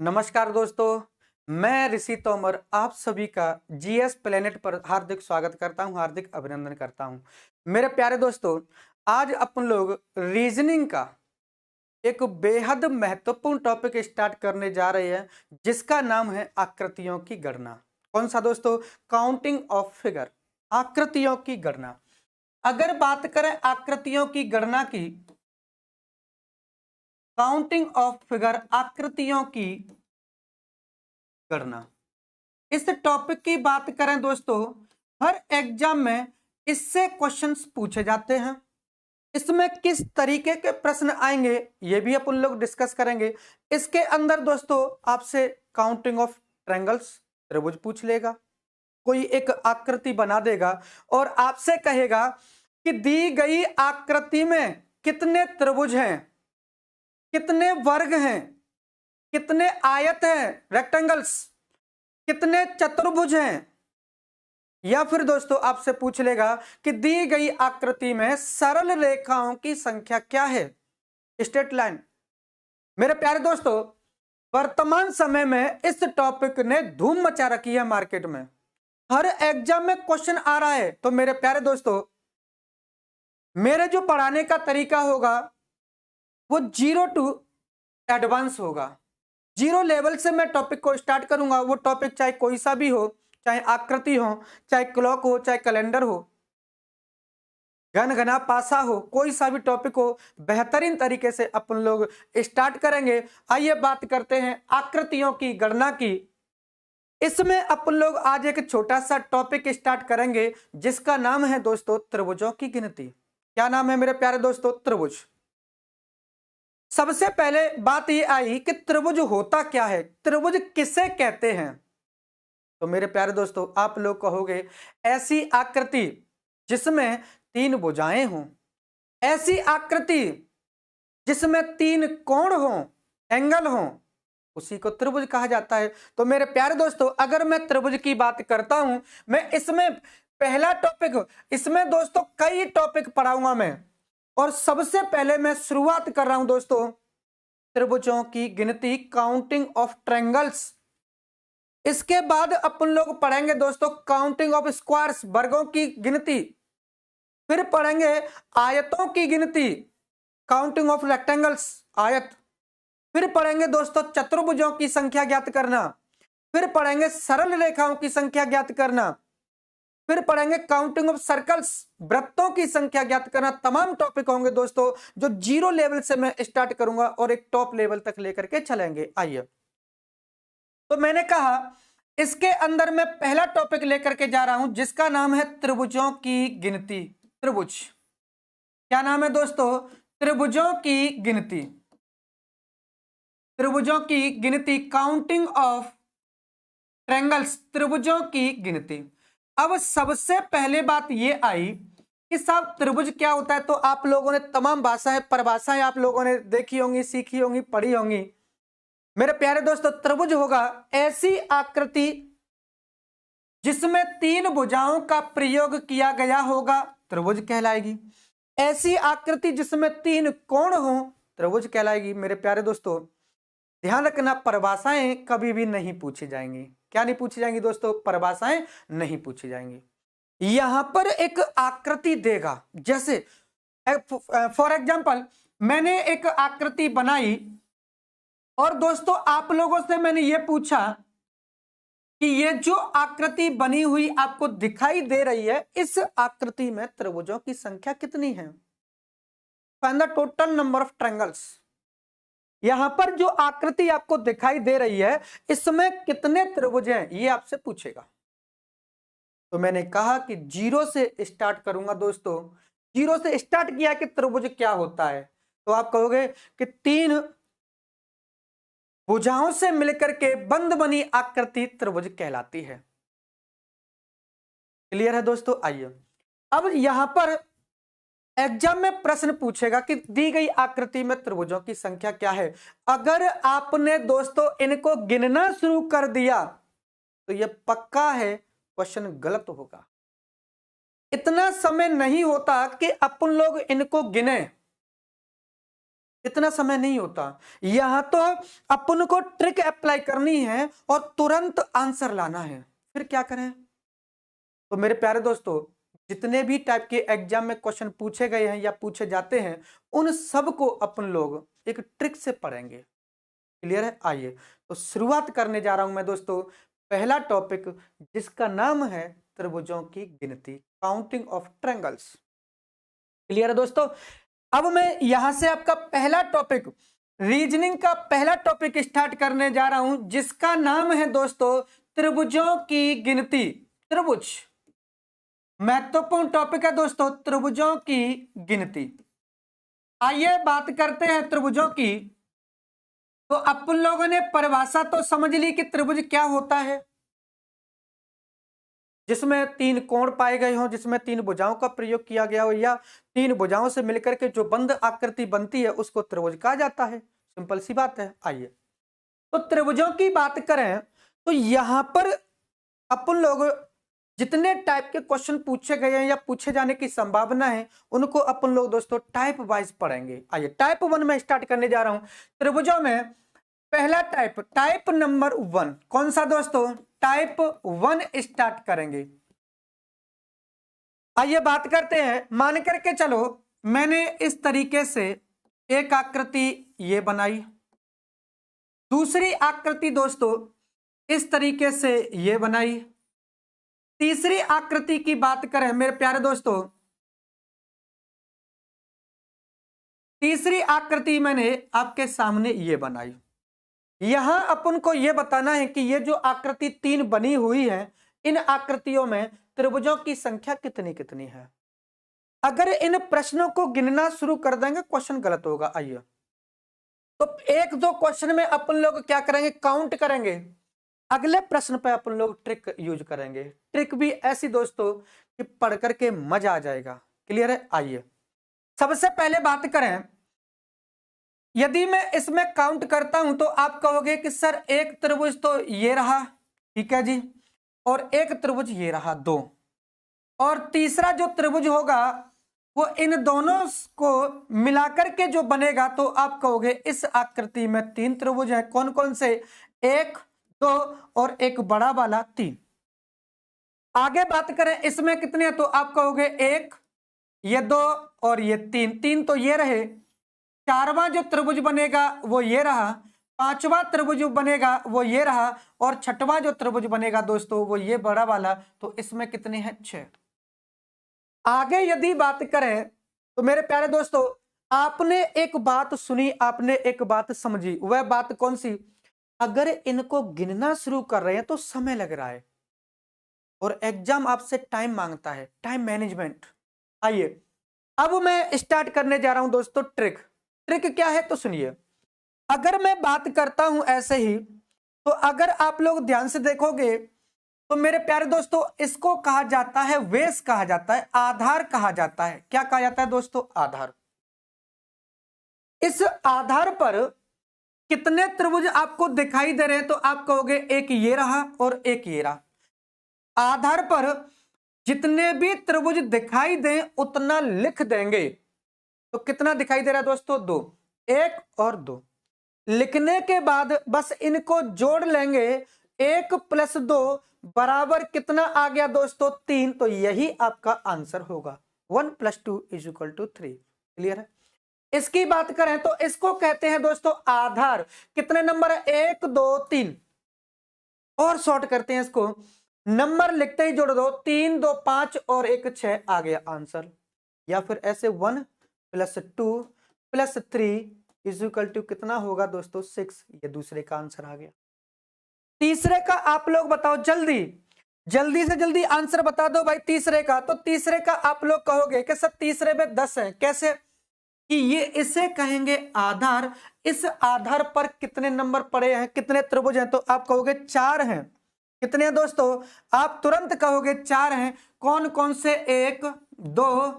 नमस्कार दोस्तों, मैं ऋषि तोमर आप सभी का जीएस प्लेनेट पर हार्दिक स्वागत करता हूं, हार्दिक अभिनंदन करता हूं। मेरे प्यारे दोस्तों, आज अपन लोग रीजनिंग का एक बेहद महत्वपूर्ण टॉपिक स्टार्ट करने जा रहे हैं, जिसका नाम है आकृतियों की गणना। कौन सा दोस्तों? काउंटिंग ऑफ फिगर, आकृतियों की गणना। अगर बात करें आकृतियों की गणना की, काउंटिंग ऑफ फिगर, आकृतियों की गणना, इस टॉपिक की बात करें दोस्तों, हर एग्जाम में इससे क्वेश्चंस पूछे जाते हैं। इसमें किस तरीके के प्रश्न आएंगे ये भी अपन लोग डिस्कस करेंगे। इसके अंदर दोस्तों आपसे काउंटिंग ऑफ ट्रायंगल्स, त्रिभुज पूछ लेगा। कोई एक आकृति बना देगा और आपसे कहेगा कि दी गई आकृति में कितने त्रिभुज हैं, कितने वर्ग हैं, कितने आयत हैं, रेक्टेंगल्स, कितने चतुर्भुज हैं। या फिर दोस्तों आपसे पूछ लेगा कि दी गई आकृति में सरल रेखाओं की संख्या क्या है, स्ट्रेट लाइन। मेरे प्यारे दोस्तों, वर्तमान समय में इस टॉपिक ने धूम मचा रखी है मार्केट में। हर एग्जाम में क्वेश्चन आ रहा है। तो मेरे प्यारे दोस्तों, मेरे जो पढ़ाने का तरीका होगा वो 0 टू एडवांस होगा। 0 लेवल से मैं टॉपिक को स्टार्ट करूंगा। वो टॉपिक चाहे कोई सा भी हो, चाहे आकृति हो, चाहे क्लॉक हो, चाहे कैलेंडर हो, घन घना पासा हो, कोई सा भी टॉपिक हो, बेहतरीन तरीके से अपन लोग स्टार्ट करेंगे। आइए बात करते हैं आकृतियों की गणना की। इसमें अपन लोग आज एक छोटा सा टॉपिक स्टार्ट करेंगे, जिसका नाम है दोस्तों त्रिभुजों की गिनती। क्या नाम है मेरे प्यारे दोस्तों? त्रिभुज। सबसे पहले बात ये आई कि त्रिभुज होता क्या है, त्रिभुज किसे कहते हैं। तो मेरे प्यारे दोस्तों, आप लोग कहोगे ऐसी आकृति जिसमें 3 भुजाएं हों, ऐसी आकृति जिसमें 3 कोण हों, एंगल हों, उसी को त्रिभुज कहा जाता है। तो मेरे प्यारे दोस्तों, अगर मैं त्रिभुज की बात करता हूं, मैं इसमें पहला टॉपिक, इसमें दोस्तों कई टॉपिक पढ़ाऊंगा मैं, और सबसे पहले मैं शुरुआत कर रहा हूं दोस्तों त्रिभुजों की गिनती, काउंटिंग ऑफ ट्रायंगल्स। इसके बाद अपन लोग पढ़ेंगे दोस्तों काउंटिंग ऑफ स्क्वायर्स, वर्गों की गिनती। फिर पढ़ेंगे आयतों की गिनती, काउंटिंग ऑफ रेक्टेंगल्स, आयत। फिर पढ़ेंगे दोस्तों चतुर्भुजों की संख्या ज्ञात करना। फिर पढ़ेंगे सरल रेखाओं की संख्या ज्ञात करना। फिर पढ़ेंगे काउंटिंग ऑफ सर्कल्स, वृत्तों की संख्या ज्ञात करना। तमाम टॉपिक होंगे दोस्तों जो 0 लेवल से मैं स्टार्ट करूंगा और एक टॉप लेवल तक लेकर के चलेंगे। आइए, तो मैंने कहा इसके अंदर मैं पहला टॉपिक लेकर के जा रहा हूं, जिसका नाम है त्रिभुजों की गिनती। त्रिभुज, क्या नाम है दोस्तों? त्रिभुजों की गिनती। त्रिभुजों की गिनती, काउंटिंग ऑफ ट्रायंगल्स, त्रिभुजों की गिनती। अब सबसे पहले बात यह आई कि साहब त्रिभुज क्या होता है। तो आप लोगों ने तमाम भाषाएं, परिभाषाएं आप लोगों ने देखी होंगी, सीखी होंगी, पढ़ी होंगी। मेरे प्यारे दोस्तों, त्रिभुज होगा ऐसी आकृति जिसमें 3 भुजाओं का प्रयोग किया गया होगा, त्रिभुज कहलाएगी। ऐसी आकृति जिसमें 3 कोण हो, त्रिभुज कहलाएगी। मेरे प्यारे दोस्तों, ध्यान रखना, परिभाषाएं कभी भी नहीं पूछी जाएंगी। क्या नहीं पूछी जाएंगी दोस्तों? परिभाषाएं नहीं पूछी जाएंगी। यहां पर एक आकृति देगा, जैसे फॉर एग्जाम्पल मैंने एक आकृति बनाई और दोस्तों आप लोगों से मैंने ये पूछा कि ये जो आकृति बनी हुई आपको दिखाई दे रही है, इस आकृति में त्रिभुजों की संख्या कितनी है? Find the total number of triangles. यहां पर जो आकृति आपको दिखाई दे रही है, इसमें कितने त्रिभुज हैं, ये आपसे पूछेगा। तो मैंने कहा कि 0 से स्टार्ट करूंगा दोस्तों। 0 से स्टार्ट किया कि त्रिभुज क्या होता है। तो आप कहोगे कि 3 भुजाओं से मिलकर के बंद बनी आकृति त्रिभुज कहलाती है। क्लियर है दोस्तों? आइए, अब यहां पर एग्जाम में प्रश्न पूछेगा कि दी गई आकृति में त्रिभुजों की संख्या क्या है। अगर आपने दोस्तों इनको गिनना शुरू कर दिया तो यह पक्का है क्वेश्चन गलत होगा। इतना समय नहीं होता कि अपन लोग इनको गिने। इतना समय नहीं होता। यहां तो अपन को ट्रिक अप्लाई करनी है और तुरंत आंसर लाना है, फिर क्या करें? तो मेरे प्यारे दोस्तों, जितने भी टाइप के एग्जाम में क्वेश्चन पूछे गए हैं या पूछे जाते हैं, उन सब को अपन लोग एक ट्रिक से पढ़ेंगे। क्लियर है? आइए तो शुरुआत करने जा रहा हूं मैं दोस्तों, पहला टॉपिक जिसका नाम है त्रिभुजों की गिनती, काउंटिंग ऑफ ट्रायंगल्स। क्लियर है दोस्तों? अब मैं यहां से आपका पहला टॉपिक, रीजनिंग का पहला टॉपिक स्टार्ट करने जा रहा हूं, जिसका नाम है दोस्तों त्रिभुजों की गिनती। त्रिभुज महत्वपूर्ण टॉपिक है दोस्तों, त्रिभुजों की गिनती। आइए बात करते हैं त्रिभुजों की। तो अपन लोगों ने परिभाषा तो समझ ली कि त्रिभुज क्या होता है, जिसमें तीन कोण पाए गए हों, जिसमें तीन भुजाओं का प्रयोग किया गया हो, या तीन भुजाओं से मिलकर के जो बंद आकृति बनती है उसको त्रिभुज कहा जाता है। सिंपल सी बात है। आइए तो त्रिभुजों की बात करें तो यहां पर अपन लोग जितने टाइप के क्वेश्चन पूछे गए हैं या पूछे जाने की संभावना है, उनको अपन लोग दोस्तों टाइप वाइज पढ़ेंगे। आइए टाइप 1 में स्टार्ट करने जा रहा हूं। त्रिभुजों में पहला टाइप, टाइप नंबर 1, कौन सा दोस्तों? टाइप 1 स्टार्ट करेंगे। आइए बात करते हैं। मान करके चलो मैंने इस तरीके से एक आकृति ये बनाई, दूसरी आकृति दोस्तों इस तरीके से ये बनाई, तीसरी आकृति की बात करें मेरे प्यारे दोस्तों, तीसरी आकृति मैंने आपके सामने ये बनाई। यहां अपन को यह बताना है कि ये जो आकृति 3 बनी हुई है, इन आकृतियों में त्रिभुजों की संख्या कितनी कितनी है। अगर इन प्रश्नों को गिनना शुरू कर देंगे क्वेश्चन गलत होगा। आइए तो एक दो क्वेश्चन में अपन लोग क्या करेंगे, काउंट करेंगे। अगले प्रश्न पे अपन लोग ट्रिक यूज करेंगे। ट्रिक भी ऐसी दोस्तों कि पढ़ करके मजा आ जाएगा। क्लियर है? आइए सबसे पहले बात करें, यदि मैं इसमें काउंट करता हूं तो आप कहोगे कि सर एक त्रिभुज तो ये रहा, ठीक है जी, और एक त्रिभुज ये रहा 2, और तीसरा जो त्रिभुज होगा वो इन दोनों को मिलाकर के जो बनेगा, तो आप कहोगे इस आकृति में 3 त्रिभुज हैं। कौन कौन से? 1, 2 और एक बड़ा वाला 3। आगे बात करें इसमें कितने हैं, तो आप कहोगे 1, ये 2 और ये 3, 3 तो ये रहे। चारवां जो त्रिभुज बनेगा वो ये रहा, पांचवा त्रिभुज बनेगा वो ये रहा, और छठवां जो त्रिभुज बनेगा दोस्तों वो ये बड़ा वाला। तो इसमें कितने हैं? 6। आगे यदि बात करें तो मेरे प्यारे दोस्तों, आपने एक बात सुनी, आपने एक बात समझी। वह बात कौन सी? अगर इनको गिनना शुरू कर रहे हैं तो समय लग रहा है और एग्जाम आपसे टाइम मांगता है, टाइम मैनेजमेंट। आइए अब मैं स्टार्ट करने जा रहा हूं दोस्तों ट्रिक। ट्रिक क्या है तो सुनिए। अगर मैं बात करता हूं ऐसे ही, तो अगर आप लोग ध्यान से देखोगे तो मेरे प्यारे दोस्तों, इसको कहा जाता है वेस, कहा जाता है आधार, कहा जाता है। क्या कहा जाता है दोस्तों? आधार। इस आधार पर कितने त्रिभुज आपको दिखाई दे रहे हैं, तो आप कहोगे एक ये रहा और एक ये रहा। आधार पर जितने भी त्रिभुज दिखाई दें उतना लिख देंगे। तो कितना दिखाई दे रहा है दोस्तों? 2, 1 और 2। लिखने के बाद बस इनको जोड़ लेंगे। 1 + 2 बराबर कितना आ गया दोस्तों? 3। तो यही आपका आंसर होगा। 1 + 2 = 3। क्लियर है? इसकी बात करें तो इसको कहते हैं दोस्तों आधार। कितने नंबर है? 1, 2, 3। और शॉर्ट करते हैं इसको, नंबर लिखते ही जोड़ दो, 3, 2, 5 और 1, 6 आ गया आंसर। या फिर ऐसे 1 + 2 + 3 = कितना होगा दोस्तों? 6। ये दूसरे का आंसर आ गया। तीसरे का आप लोग बताओ, जल्दी जल्दी से जल्दी आंसर बता दो भाई तीसरे का। तो तीसरे का आप लोग कहोगे कि सर तीसरे में 10 है। कैसे? कि ये इसे कहेंगे आधार। इस आधार पर कितने नंबर पड़े हैं, कितने त्रिभुज हैं? तो आप कहोगे 4 हैं। कितने हैं दोस्तों? आप तुरंत कहोगे 4 हैं। कौन कौन से? 1, 2,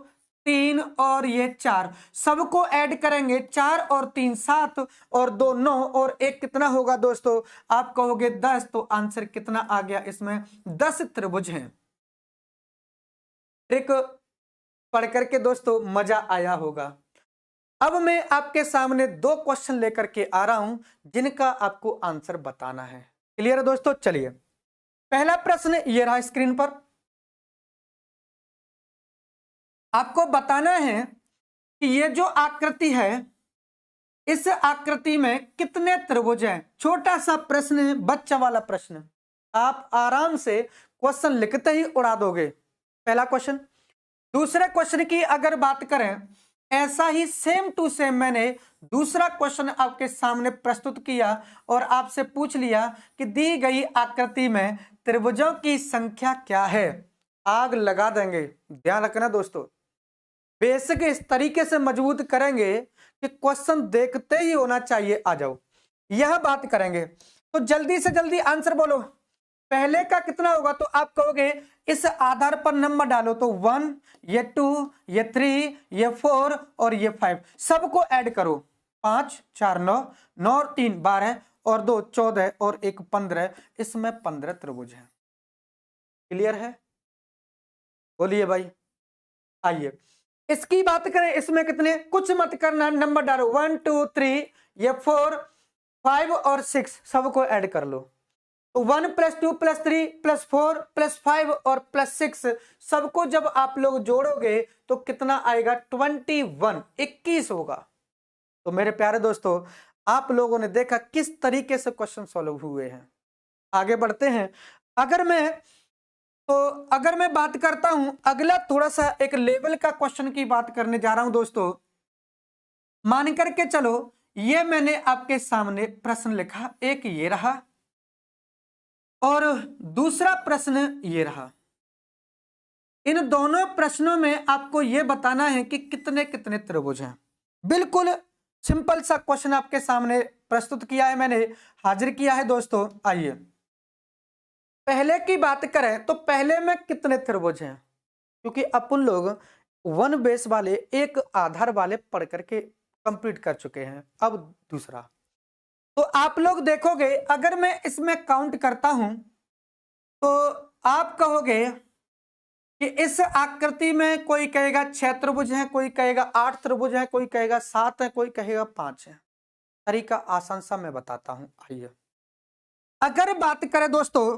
3 और ये 4। सबको ऐड करेंगे, 4 और 3 7 और 2 9 और 1 कितना होगा दोस्तों? आप कहोगे 10। तो आंसर कितना आ गया? इसमें 10 त्रिभुज हैं। ट्रिक पढ़ करके दोस्तों मजा आया होगा। अब मैं आपके सामने दो क्वेश्चन लेकर के आ रहा हूं जिनका आपको आंसर बताना है। क्लियर है दोस्तों? चलिए, पहला प्रश्न ये रहा स्क्रीन पर। आपको बताना है कि ये जो आकृति है, इस आकृति में कितने त्रिभुज हैं। छोटा सा प्रश्न है, बच्चा वाला प्रश्न, आप आराम से क्वेश्चन लिखते ही उड़ा दोगे। पहला क्वेश्चन। दूसरे क्वेश्चन की अगर बात करें, ऐसा ही सेम टू सेम मैंने दूसरा क्वेश्चन आपके सामने प्रस्तुत किया और आपसे पूछ लिया कि दी गई आकृति में त्रिभुजों की संख्या क्या है। आग लगा देंगे। ध्यान रखना दोस्तों, बेसिक इस तरीके से मजबूत करेंगे कि क्वेश्चन देखते ही होना चाहिए आ जाओ। यह बात करेंगे तो जल्दी से जल्दी आंसर बोलो। पहले का कितना होगा तो आप कहोगे इस आधार पर नंबर डालो, तो 1, ये 2, ये 3, ये 4 और ये 5 सबको ऐड करो। 5 4 9, 9 और 3 12 और 2 14 और 1 15, इसमें 15 त्रिभुज है। क्लियर है? बोलिए भाई। आइए इसकी बात करें, इसमें कितने, कुछ मत करना, नंबर डालो 1 2 3, ये 4 5 और 6 सबको ऐड कर लो। तो 1 + 2 + 3 + 4 + 5 और +6 सबको जब आप लोग जोड़ोगे तो कितना आएगा, 21 21 होगा। तो मेरे प्यारे दोस्तों, आप लोगों ने देखा किस तरीके से क्वेश्चन सॉल्व हुए हैं। आगे बढ़ते हैं। अगर मैं बात करता हूं, अगला थोड़ा सा एक लेवल का क्वेश्चन की बात करने जा रहा हूं दोस्तों। मान करके चलो, ये मैंने आपके सामने प्रश्न लिखा, एक ये रहा और दूसरा प्रश्न ये रहा। इन दोनों प्रश्नों में आपको यह बताना है कि कितने कितने त्रिभुज हैं। बिल्कुल सिंपल सा क्वेश्चन आपके सामने प्रस्तुत किया है, मैंने हाजिर किया है दोस्तों। आइए पहले की बात करें तो पहले में कितने त्रिभुज हैं, क्योंकि अपन लोग 1 बेस वाले, एक आधार वाले पढ़ करके कंप्लीट कर चुके हैं। अब दूसरा, तो आप लोग देखोगे अगर मैं इसमें काउंट करता हूं तो आप कहोगे कि इस आकृति में कोई कहेगा 6 त्रिभुज हैं, कोई कहेगा 8 त्रिभुज हैं, कोई कहेगा 7 है, कोई कहेगा 5 है। तरीका आसान सा मैं बताता हूं। आइए अगर बात करें दोस्तों,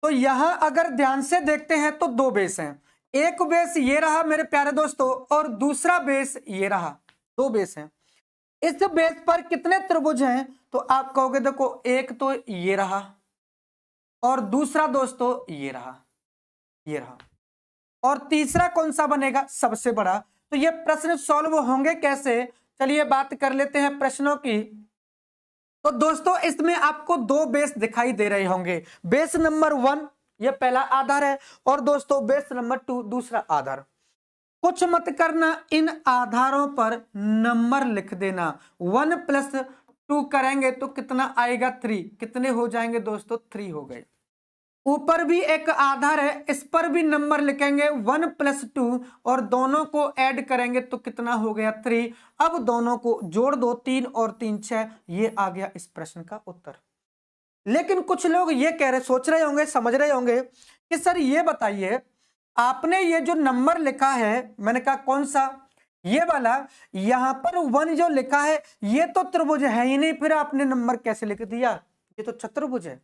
तो यहां अगर ध्यान से देखते हैं तो 2 बेस हैं। एक बेस ये रहा मेरे प्यारे दोस्तों और दूसरा बेस ये रहा, 2 बेस हैं। इस बेस पर कितने त्रिभुज हैं तो आप कहोगे देखो, एक तो ये रहा और दूसरा दोस्तों ये रहा, ये रहा, और तीसरा कौन सा बनेगा, सबसे बड़ा। तो ये प्रश्न सॉल्व होंगे कैसे, चलिए बात कर लेते हैं प्रश्नों की। तो दोस्तों इसमें आपको 2 बेस दिखाई दे रहे होंगे। बेस नंबर 1 ये पहला आधार है और दोस्तों बेस नंबर 2 दूसरा आधार। कुछ मत करना, इन आधारों पर नंबर लिख देना। 1 + 2 करेंगे तो कितना आएगा, 3। कितने हो जाएंगे दोस्तों, 3 हो गए। ऊपर भी एक आधार है, इस पर भी नंबर लिखेंगे 1 + 2 और दोनों को ऐड करेंगे तो कितना हो गया, 3। अब दोनों को जोड़ दो, 3 और 3 6, ये आ गया इस प्रश्न का उत्तर। लेकिन कुछ लोग ये कह रहे, सोच रहे होंगे, समझ रहे होंगे कि सर ये बताइए, आपने ये जो नंबर लिखा है, मैंने कहा कौन सा, ये वाला, यहां पर 1 जो लिखा है ये तो त्रिभुज है ही नहीं, फिर आपने नंबर कैसे लिख दिया, ये तो चतुर्भुज है।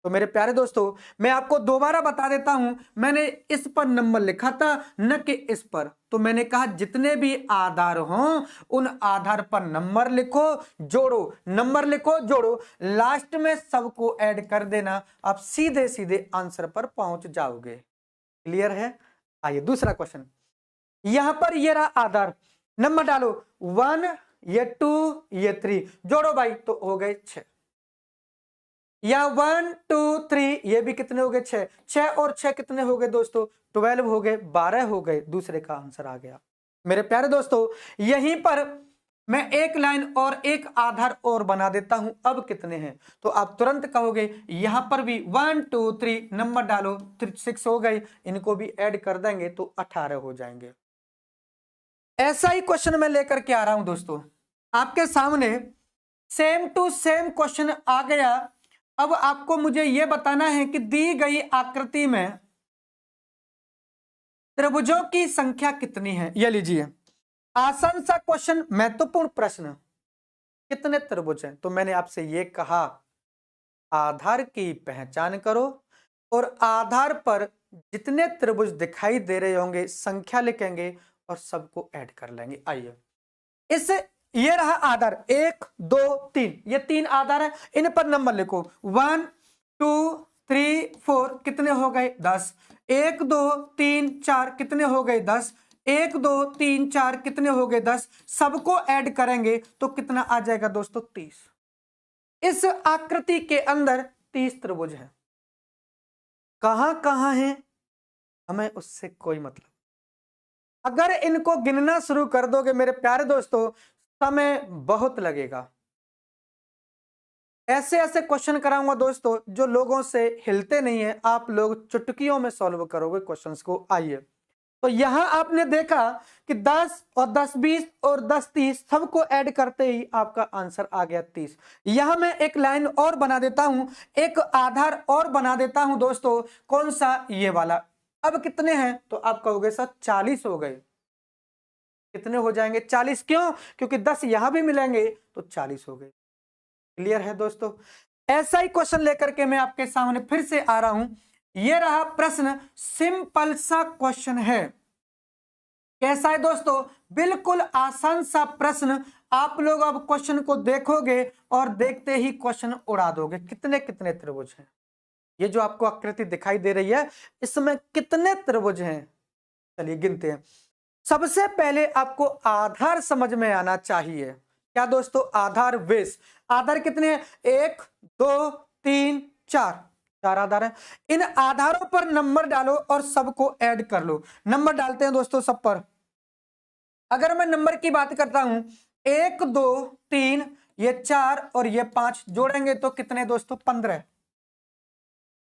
तो मेरे प्यारे दोस्तों मैं आपको दोबारा बता देता हूं, मैंने इस पर नंबर लिखा था न कि इस पर। तो मैंने कहा जितने भी आधार हों उन आधार पर नंबर लिखो, जोड़ो, नंबर लिखो, जोड़ो, लास्ट में सबको ऐड कर देना, आप सीधे सीधे आंसर पर पहुंच जाओगे। क्लियर है? आइए दूसरा क्वेश्चन। यहां पर ये रहा आधार, नंबर डालो 1, ये 2, ये 3, जोड़ो भाई तो हो गए 6। या 1 2 3, ये भी कितने हो गए, 6। 6 और 6 कितने हो गए दोस्तों, 12 हो गए, 12 हो गए, दूसरे का आंसर आ गया। मेरे प्यारे दोस्तों यहीं पर मैं एक लाइन और एक आधार और बना देता हूं। अब कितने हैं तो आप तुरंत कहोगे, यहां पर भी 1 2 3, नंबर डालो, 6 हो गए, इनको भी ऐड कर देंगे तो 18 हो जाएंगे। ऐसा ही क्वेश्चन मैं लेकर के आ रहा हूं दोस्तों आपके सामने, सेम टू सेम क्वेश्चन आ गया। अब आपको मुझे यह बताना है कि दी गई आकृति में त्रिभुजों की संख्या कितनी है। ये लीजिए, आसान सा क्वेश्चन, महत्वपूर्ण प्रश्न, कितने त्रिभुज हैं? तो मैंने आपसे ये कहा, आधार की पहचान करो और आधार पर जितने त्रिभुज दिखाई दे रहे होंगे संख्या लिखेंगे और सबको ऐड कर लेंगे। आइए, इस ये रहा आधार 1 2 3, ये 3 आधार है, इन पर नंबर लिखो 1 2 3 4, कितने हो गए 10। 1 2 3 4, कितने हो गए 10। 1 2 3 4, कितने हो गए 10। सबको ऐड करेंगे तो कितना आ जाएगा दोस्तों 30। इस आकृति के अंदर 30 त्रिभुज है। कहां कहां है हमें उससे कोई मतलब, अगर इनको गिनना शुरू कर दोगे मेरे प्यारे दोस्तों, समय बहुत लगेगा। ऐसे ऐसे क्वेश्चन कराऊंगा दोस्तों जो लोगों से हिलते नहीं है, आप लोग चुटकियों में सॉल्व करोगे क्वेश्चंस को। आइए, तो यहां आपने देखा कि 10 और 10 20 और 10 30 सबको ऐड करते ही आपका आंसर आ गया 30। यहां मैं एक लाइन और बना देता हूं, एक आधार और बना देता हूं दोस्तों। कौन सा? ये वाला। अब कितने हैं? तो आप कहोगे सर 40 हो गए। कितने हो जाएंगे? 40। क्यों? क्योंकि 10 यहां भी मिलेंगे तो 40 हो गए। क्लियर है दोस्तों? ऐसा ही क्वेश्चन लेकर के मैं आपके सामने फिर से आ रहा हूं। यह रहा प्रश्न, सिंपल सा क्वेश्चन है। कैसा है दोस्तों? बिल्कुल आसान सा प्रश्न। आप लोग अब क्वेश्चन को देखोगे और देखते ही क्वेश्चन उड़ा दोगे। कितने कितने त्रिभुज हैं? ये जो आपको आकृति दिखाई दे रही है, इसमें कितने त्रिभुज हैं? चलिए गिनते हैं। सबसे पहले आपको आधार समझ में आना चाहिए। क्या दोस्तों? आधार बेस। आधार कितने हैं? 1 2 3 4, 4 आधार हैं। इन आधारों पर नंबर डालो और सबको ऐड कर लो। नंबर डालते हैं दोस्तों सब पर। अगर मैं नंबर की बात करता हूं, 1 2 3, ये 4 और ये 5 जोड़ेंगे तो कितने दोस्तों? 15।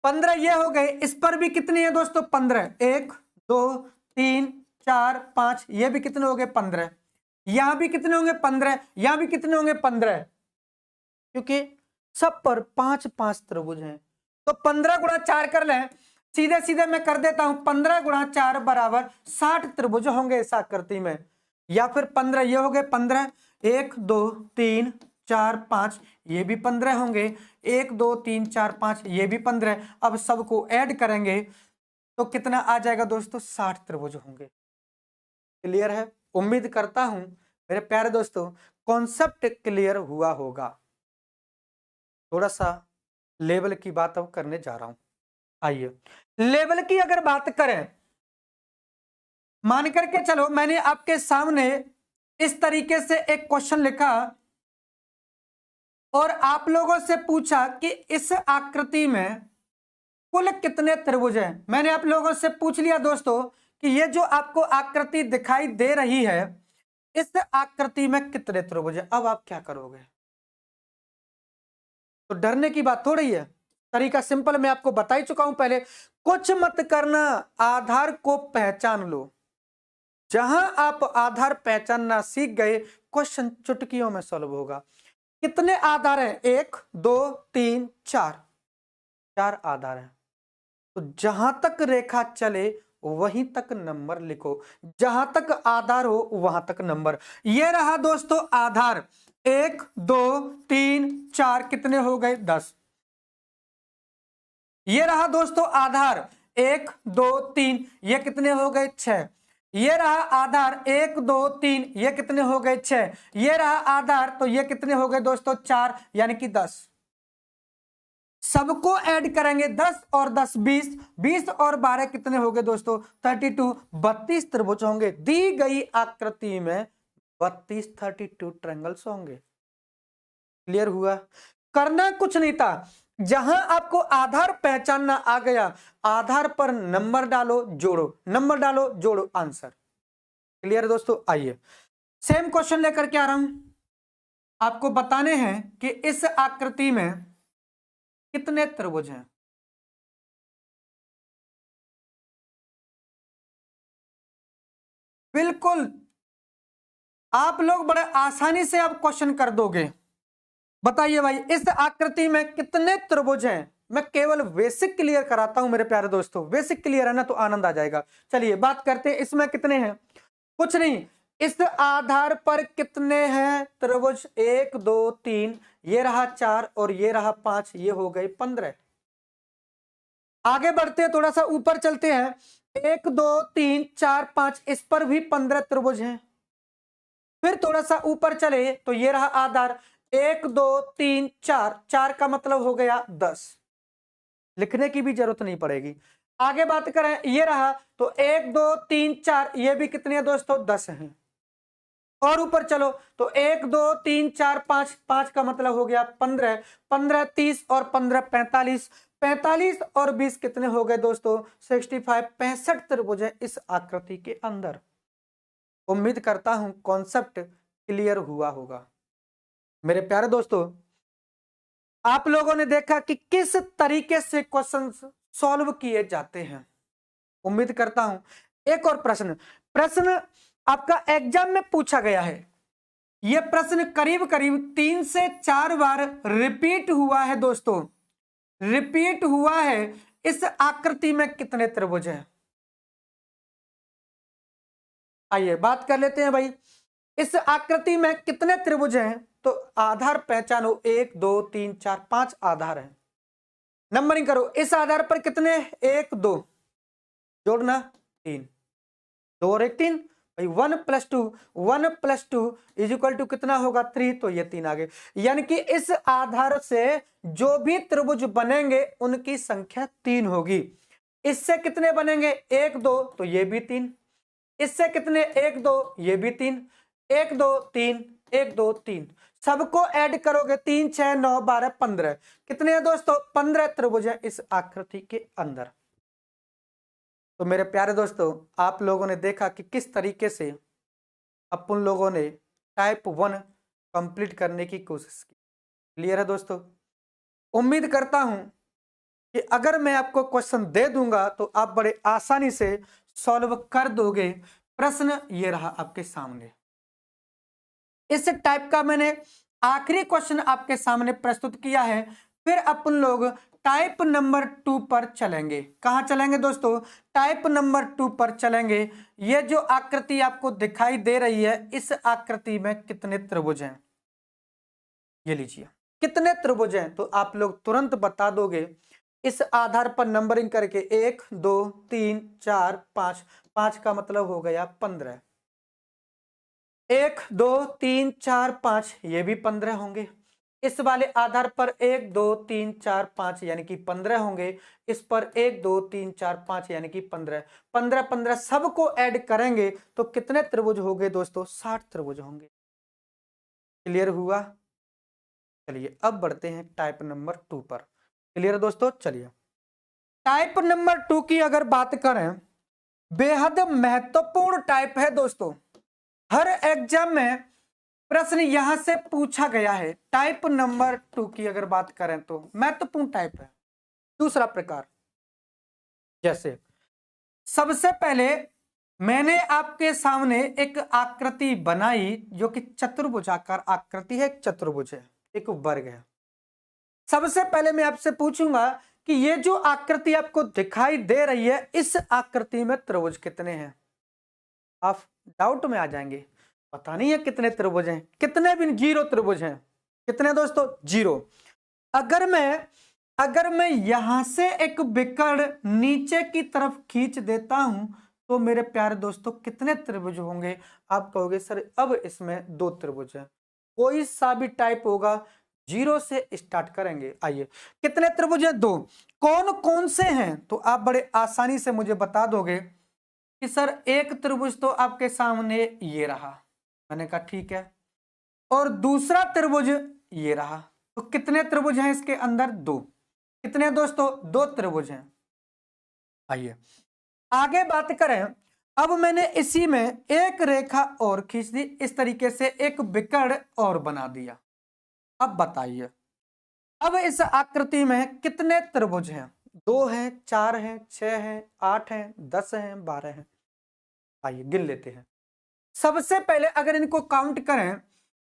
15 ये हो गए। इस पर भी कितने हैं दोस्तों? 15। 1 2 3 4 5, ये भी कितने हो गए? 15। यहां भी कितने होंगे? 15। यहां भी कितने होंगे? 15, क्योंकि सब पर 5 5 त्रिभुज हैं। तो 15 गुणा 4 कर लें। सीधे सीधे मैं कर देता हूं, 15 गुणा 4 बराबर 60 त्रिभुज होंगे इस आकृति में। या फिर 15 ये हो गए 15, 1 2 3 4 5, ये भी 15 होंगे। 1 2 3 4 5, ये भी 15। अब सबको ऐड करेंगे तो कितना आ जाएगा दोस्तों? 60 त्रिभुज होंगे। क्लियर है? उम्मीद करता हूं मेरे प्यारे दोस्तों कॉन्सेप्ट क्लियर हुआ होगा। थोड़ा सा लेवल की बात अब करने जा रहा हूं। आइए, लेवल की अगर बात करें, मान करके चलो मैंने आपके सामने इस तरीके से एक क्वेश्चन लिखा और आप लोगों से पूछा कि इस आकृति में कुल कितने त्रिभुज हैं। मैंने आप लोगों से पूछ लिया दोस्तों कि ये जो आपको आकृति दिखाई दे रही है, इस आकृति में कितने त्रिभुज हैं। अब आप क्या करोगे? तो डरने की बात थोड़ी है, तरीका सिंपल मैं आपको बता ही चुका हूं पहले। कुछ मत करना, आधार को पहचान लो। जहां आप आधार पहचानना सीख गए, क्वेश्चन चुटकियों में सॉल्व होगा। कितने आधार हैं? 1 2 3 4, 4 आधार हैं। तो जहां तक रेखा चले वहीं तक नंबर लिखो। जहां तक आधार हो वहां तक नंबर। ये रहा दोस्तों आधार। 1 2 3 4, कितने हो गए? 10। ये रहा दोस्तों आधार 1 2 3, ये कितने हो गए? 6। ये रहा आधार 1 2 3, ये कितने हो गए? 6। ये रहा आधार, तो ये कितने हो गए दोस्तों? 4, यानी कि 10। सबको ऐड करेंगे 10 और 10 20, 20 और 12 कितने हो गए दोस्तों? 32। 32 त्रिभुज होंगे। दी गई आकृति में 32 32 ट्रायंगल्स होंगे। क्लियर हुआ? करना कुछ नहीं था। जहां आपको आधार पहचानना आ गया, आधार पर नंबर डालो जोड़ो, नंबर डालो जोड़ो, आंसर। क्लियर दोस्तों? आइए सेम क्वेश्चन लेकर के आ रहा हूं। आपको बताने हैं कि इस आकृति में कितने त्रिभुज हैं। बिल्कुल आप लोग बड़े आसानी से आप क्वेश्चन कर दोगे। बताइए भाई, इस आकृति में कितने त्रिभुज हैं? मैं केवल बेसिक क्लियर कराता हूं मेरे प्यारे दोस्तों। बेसिक क्लियर है ना तो आनंद आ जाएगा। चलिए बात करते हैं, इसमें कितने हैं। कुछ नहीं, इस आधार पर कितने हैं त्रिभुज? 1 2 3, ये रहा 4 और ये रहा 5, ये हो गए 15। आगे बढ़ते हैं, थोड़ा सा ऊपर चलते हैं। 1 2 3 4 5, इस पर भी 15 त्रिभुज हैं। फिर थोड़ा सा ऊपर चले तो ये रहा आधार 1 2 3 4, 4 का मतलब हो गया 10, लिखने की भी जरूरत नहीं पड़ेगी। आगे बात करें, ये रहा तो 1 2 3 4, ये भी कितने हैं दोस्तों? 10 हैं। और ऊपर चलो तो 1 2 3 4 5, 5 का मतलब हो गया 15, 15 30 और 15 45, 45 और 20 कितने हो गए दोस्तों? 65, 65 त्रिभुज है इस आकृति के अंदर। उम्मीद करता हूं कॉन्सेप्ट क्लियर हुआ होगा। मेरे प्यारे दोस्तों, आप लोगों ने देखा कि किस तरीके से क्वेश्चंस सॉल्व किए जाते हैं। उम्मीद करता हूं एक और प्रश्न आपका एग्जाम में पूछा गया है। यह प्रश्न करीब करीब 3 से 4 बार रिपीट हुआ है दोस्तों, रिपीट हुआ है। इस आकृति में कितने त्रिभुज हैं? आइए बात कर लेते हैं भाई, इस आकृति में कितने त्रिभुज हैं? तो आधार पहचानो, 1 2 3 4 5 आधार हैं। नंबरिंग करो, इस आधार पर कितने? 1 2 जोड़ना 3, 2 और 1 3 भाई। 1 + 2, 1 + 2 = कितना होगा? 3, तो ये 3 आ गए। यानी कि इस आधार से जो भी त्रिभुज बनेंगे उनकी संख्या 3 होगी। इससे कितने बनेंगे? 1 2, तो ये भी 3। इससे कितने? 1 2, ये भी 3, 1 2 3, 1 2 3, सबको ऐड करोगे 3 6 9 12 15, कितने हैं दोस्तों? 15 त्रिभुज है इस आकृति के अंदर। तो मेरे प्यारे दोस्तों, आप लोगों ने देखा कि किस तरीके से अपन लोगों ने टाइप 1 कंप्लीट करने की कोशिश की। क्लियर है दोस्तों? उम्मीद करता हूं कि अगर मैं आपको क्वेश्चन दे दूंगा तो आप बड़े आसानी से सॉल्व कर दोगे। प्रश्न ये रहा आपके सामने। इस टाइप का मैंने आखिरी क्वेश्चन आपके सामने प्रस्तुत किया है। फिर अपन लोग टाइप नंबर 2 पर चलेंगे। कहां चलेंगे दोस्तों? टाइप नंबर 2 पर चलेंगे। ये जो आकृति आपको दिखाई दे रही है, इस आकृति में कितने त्रिभुज हैं? ये लीजिए, कितने त्रिभुज हैं? तो आप लोग तुरंत बता दोगे इस आधार पर नंबरिंग करके। 1 2 3 4 5, 5 का मतलब हो गया 15। 1 2 3 4 5, ये भी 15 होंगे। इस वाले आधार पर 1 2 3 4 5 यानी कि 15 होंगे। इस पर 1 2 3 4 5 यानी कि 15, 15 15 सबको ऐड करेंगे तो कितने त्रिभुज हो गए दोस्तों? 60 त्रिभुज होंगे। क्लियर हुआ? चलिए अब बढ़ते हैं टाइप नंबर 2 पर। क्लियर दोस्तों? चलिए टाइप नंबर 2 की अगर बात करें, बेहद महत्वपूर्ण टाइप है दोस्तों। हर एग्जाम में प्रश्न यहां से पूछा गया है। टाइप नंबर 2 की अगर बात करें तो महत्वपूर्ण टाइप है। दूसरा प्रकार, जैसे सबसे पहले मैंने आपके सामने एक आकृति बनाई जो कि चतुर्भुजाकार आकृति है, एक चतुर्भुज है, एक वर्ग है। सबसे पहले मैं आपसे पूछूंगा कि ये जो आकृति आपको दिखाई दे रही है, इस आकृति में त्रिभुज कितने हैं? आप डाउट में आ जाएंगे, पता नहीं है कितने त्रिभुज हैं। कितने भी 0 त्रिभुज हैं। कितने दोस्तों? 0। अगर मैं यहां से एक विकर्ण नीचे की तरफ खींच देता हूं तो मेरे प्यारे दोस्तों कितने त्रिभुज होंगे? आप कहोगे सर अब इसमें 2 त्रिभुज हैं। कोई सा भी टाइप होगा, 0 से स्टार्ट करेंगे। आइए, कितने त्रिभुज हैं? 2। कौन कौन से हैं? तो आप बड़े आसानी से मुझे बता दोगे कि सर एक त्रिभुज तो आपके सामने ये रहा। मैंने कहा ठीक है। और दूसरा त्रिभुज ये रहा। तो कितने त्रिभुज हैं इसके अंदर? 2। कितने दोस्तों? 2 त्रिभुज हैं। आइए आगे बात करें। अब मैंने इसी में एक रेखा और खींच दी, इस तरीके से एक विकर्ण और बना दिया। अब बताइए, अब इस आकृति में कितने त्रिभुज हैं? 2 हैं, 4 हैं, 6 हैं, 8 हैं, 10 हैं, 12 हैं। आइए गिन लेते हैं। सबसे पहले अगर इनको काउंट करें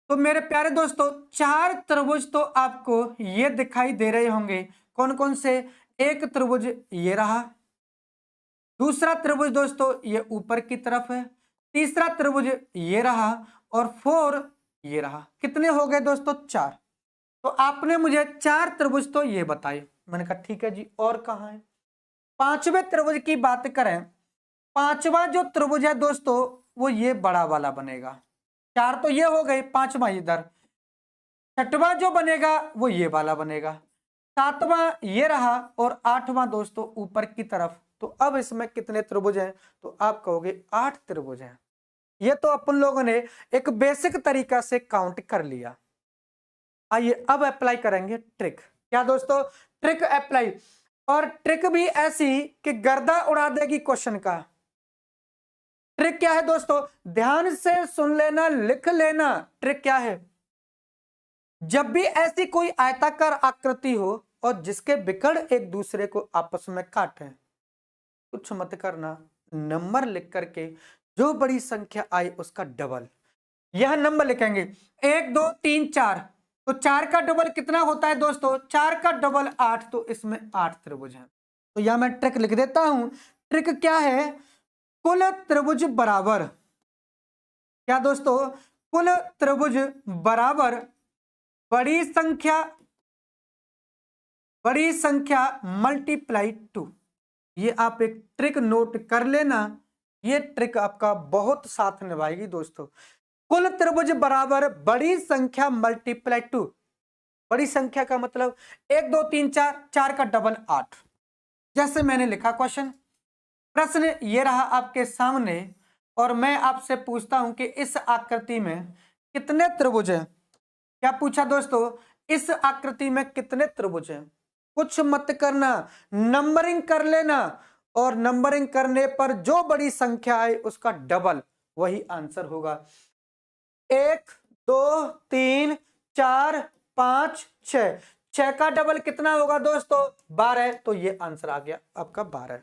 तो मेरे प्यारे दोस्तों 4 त्रिभुज तो आपको ये दिखाई दे रहे होंगे। कौन कौन से? एक त्रिभुज ये रहा। दूसरा त्रिभुज दोस्तों ये ऊपर की तरफ है। तीसरा त्रिभुज ये रहा और 4 ये रहा। कितने हो गए दोस्तों? 4। तो आपने मुझे 4 त्रिभुज तो ये बताए। मैंने कहा ठीक है जी, और कहाँ है? पांचवें त्रिभुज की बात करें, पांचवा जो त्रिभुज है दोस्तों वो ये बड़ा वाला बनेगा। 4 तो ये हो गए, पांचवा इधर। छठवां जो बनेगा वो ये वाला बनेगा। सातवां ये रहा और आठवां दोस्तों ऊपर की तरफ। तो अब इसमें कितने त्रिभुज हैं? तो आप कहोगे 8 त्रिभुज हैं। ये तो अपन लोगों ने एक बेसिक तरीका से काउंट कर लिया। आइए अब अप्लाई करेंगे ट्रिक। क्या दोस्तों? Trick apply. और ट्रिक भी ऐसी कि गर्दा उड़ा देगी क्वेश्चन का। ट्रिक क्या है दोस्तों? ध्यान से सुन लेना, लिख लेना। ट्रिक क्या है? जब भी ऐसी कोई आयताकार आकृति हो और जिसके विकर्ण एक दूसरे को आपस में काटें, कुछ मत करना, नंबर लिख करके जो बड़ी संख्या आई उसका डबल, यह नंबर लिखेंगे। 1 2 3 4। तो 4 का डबल कितना होता है दोस्तों? 4 का डबल 8। तो इसमें 8 त्रिभुज हैं। तो यह मैं ट्रिक लिख देता हूं। ट्रिक क्या है? कुल त्रिभुज बराबर, क्या दोस्तों? कुल त्रिभुज बराबर बड़ी संख्या मल्टीप्लाई 2। ये आप एक ट्रिक नोट कर लेना। ये ट्रिक आपका बहुत साथ निभाएगी दोस्तों। कुल त्रिभुज बराबर बड़ी संख्या मल्टीप्लाई 2। बड़ी संख्या का मतलब 1 2 3 4, 4 का डबल 8। जैसे मैंने लिखा क्वेश्चन, प्रश्न ये रहा आपके सामने और मैं आपसे पूछता हूं कि इस आकृति में कितने त्रिभुज हैं? क्या पूछा दोस्तों? इस आकृति में कितने त्रिभुज हैं? कुछ मत करना, नंबरिंग कर लेना और नंबरिंग करने पर जो बड़ी संख्या है उसका डबल, वही आंसर होगा। 1 2 3 4 5 6। 6 का डबल कितना होगा दोस्तों? 12। तो ये आंसर आ गया आपका 12।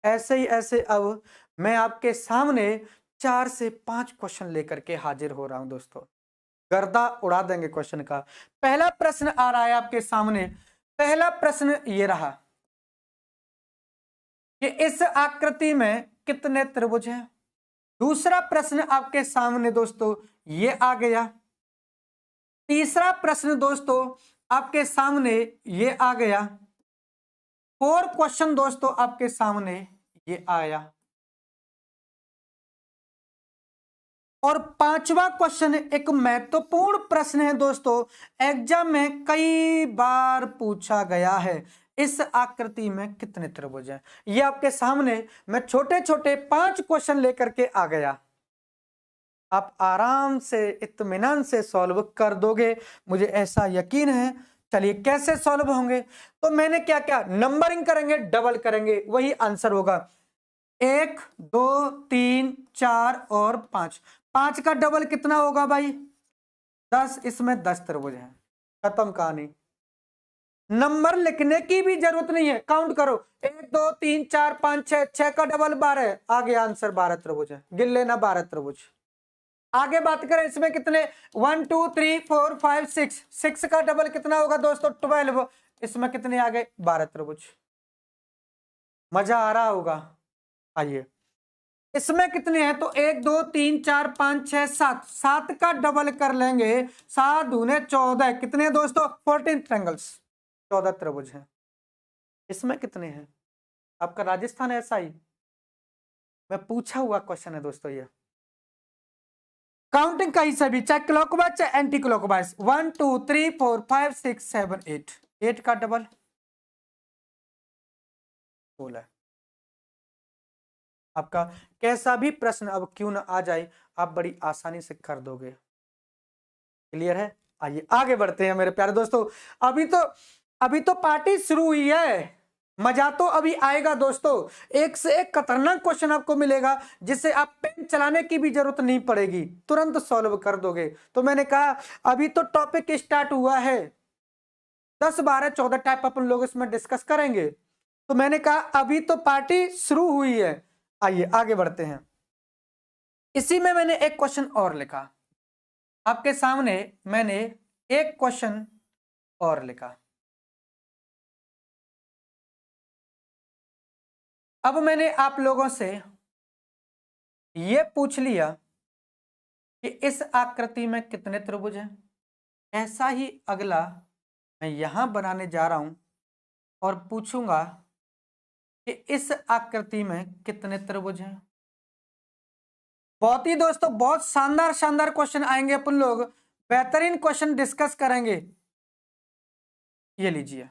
ऐसे ही ऐसे अब मैं आपके सामने 4 से 5 क्वेश्चन लेकर के हाजिर हो रहा हूं दोस्तों। गर्दा उड़ा देंगे क्वेश्चन का। पहला प्रश्न आ रहा है आपके सामने। पहला प्रश्न ये रहा कि इस आकृति में कितने त्रिभुज हैं। दूसरा प्रश्न आपके सामने दोस्तों ये आ गया। तीसरा प्रश्न दोस्तों आपके सामने ये आ गया। 4 क्वेश्चन दोस्तों आपके सामने ये आया। और पांचवा क्वेश्चन एक महत्वपूर्ण प्रश्न है दोस्तों, एग्जाम में कई बार पूछा गया है। इस आकृति में कितने त्रिभुज हैं? ये आपके सामने मैं छोटे छोटे 5 क्वेश्चन लेकर के आ गया। आप आराम से इत्मीनान से सॉल्व कर दोगे, मुझे ऐसा यकीन है। चलिए कैसे सॉल्व होंगे? तो मैंने क्या क्या, नंबरिंग करेंगे, डबल करेंगे, वही आंसर होगा। 1 2 3 4 और 5। 5 का डबल कितना होगा भाई? 10। इसमें 10 त्रिभुज हैं। खत्म कहानी। नंबर लिखने की भी जरूरत नहीं है, काउंट करो। 1 2 3 4 5 6। 6 का डबल 12। आगे आंसर 12 त्रिभुज है, गिन लेना 12 त्रिभुज। आगे बात करें इसमें कितने, 1 2 3 4 5 6। 6 का डबल कितना होगा दोस्तों? 12। इसमें कितने आ गए? 12 त्रिभुज। मजा आ रहा होगा। आइए इसमें कितने हैं? तो 1 2 3 4 5 6 7। 7 का डबल कर लेंगे, 7 दूने 14। कितने दोस्तों? 14 ट्रायंगल्स, 14 त्रिभुज हैं। इसमें कितने हैं? आपका राजस्थान ऐसा ही मैं पूछा हुआ क्वेश्चन है दोस्तों। ये काउंटिंग कहीं से भी, चाहे क्लॉकवाइज चाहे एंटी क्लॉकवाइज। 1 2 3 4 5 6 7 8। 8 का डबल 16। आपका कैसा भी प्रश्न अब क्यों ना आ जाए, आप बड़ी आसानी से कर दोगे। क्लियर है? आइए आगे बढ़ते हैं मेरे प्यारे दोस्तों। अभी तो पार्टी शुरू हुई है, मजा तो अभी आएगा दोस्तों। एक से एक खतरनाक क्वेश्चन आपको मिलेगा जिससे आप पेन चलाने की भी जरूरत नहीं पड़ेगी, तुरंत सॉल्व कर दोगे। तो मैंने कहा अभी तो टॉपिक स्टार्ट हुआ है, 10 12 14 टाइप अपन लोग इसमें डिस्कस करेंगे। तो मैंने कहा अभी तो पार्टी शुरू हुई है। आइए आगे बढ़ते हैं। इसी में मैंने एक क्वेश्चन और लिखा आपके सामने। मैंने एक क्वेश्चन और लिखा। अब मैंने आप लोगों से ये पूछ लिया कि इस आकृति में कितने त्रिभुज हैं, ऐसा ही अगला मैं यहां बनाने जा रहा हूं और पूछूंगा कि इस आकृति में कितने त्रिभुज हैं। बहुत ही दोस्तों बहुत शानदार शानदार क्वेश्चन आएंगे, अपन लोग बेहतरीन क्वेश्चन डिस्कस करेंगे। ये लीजिए,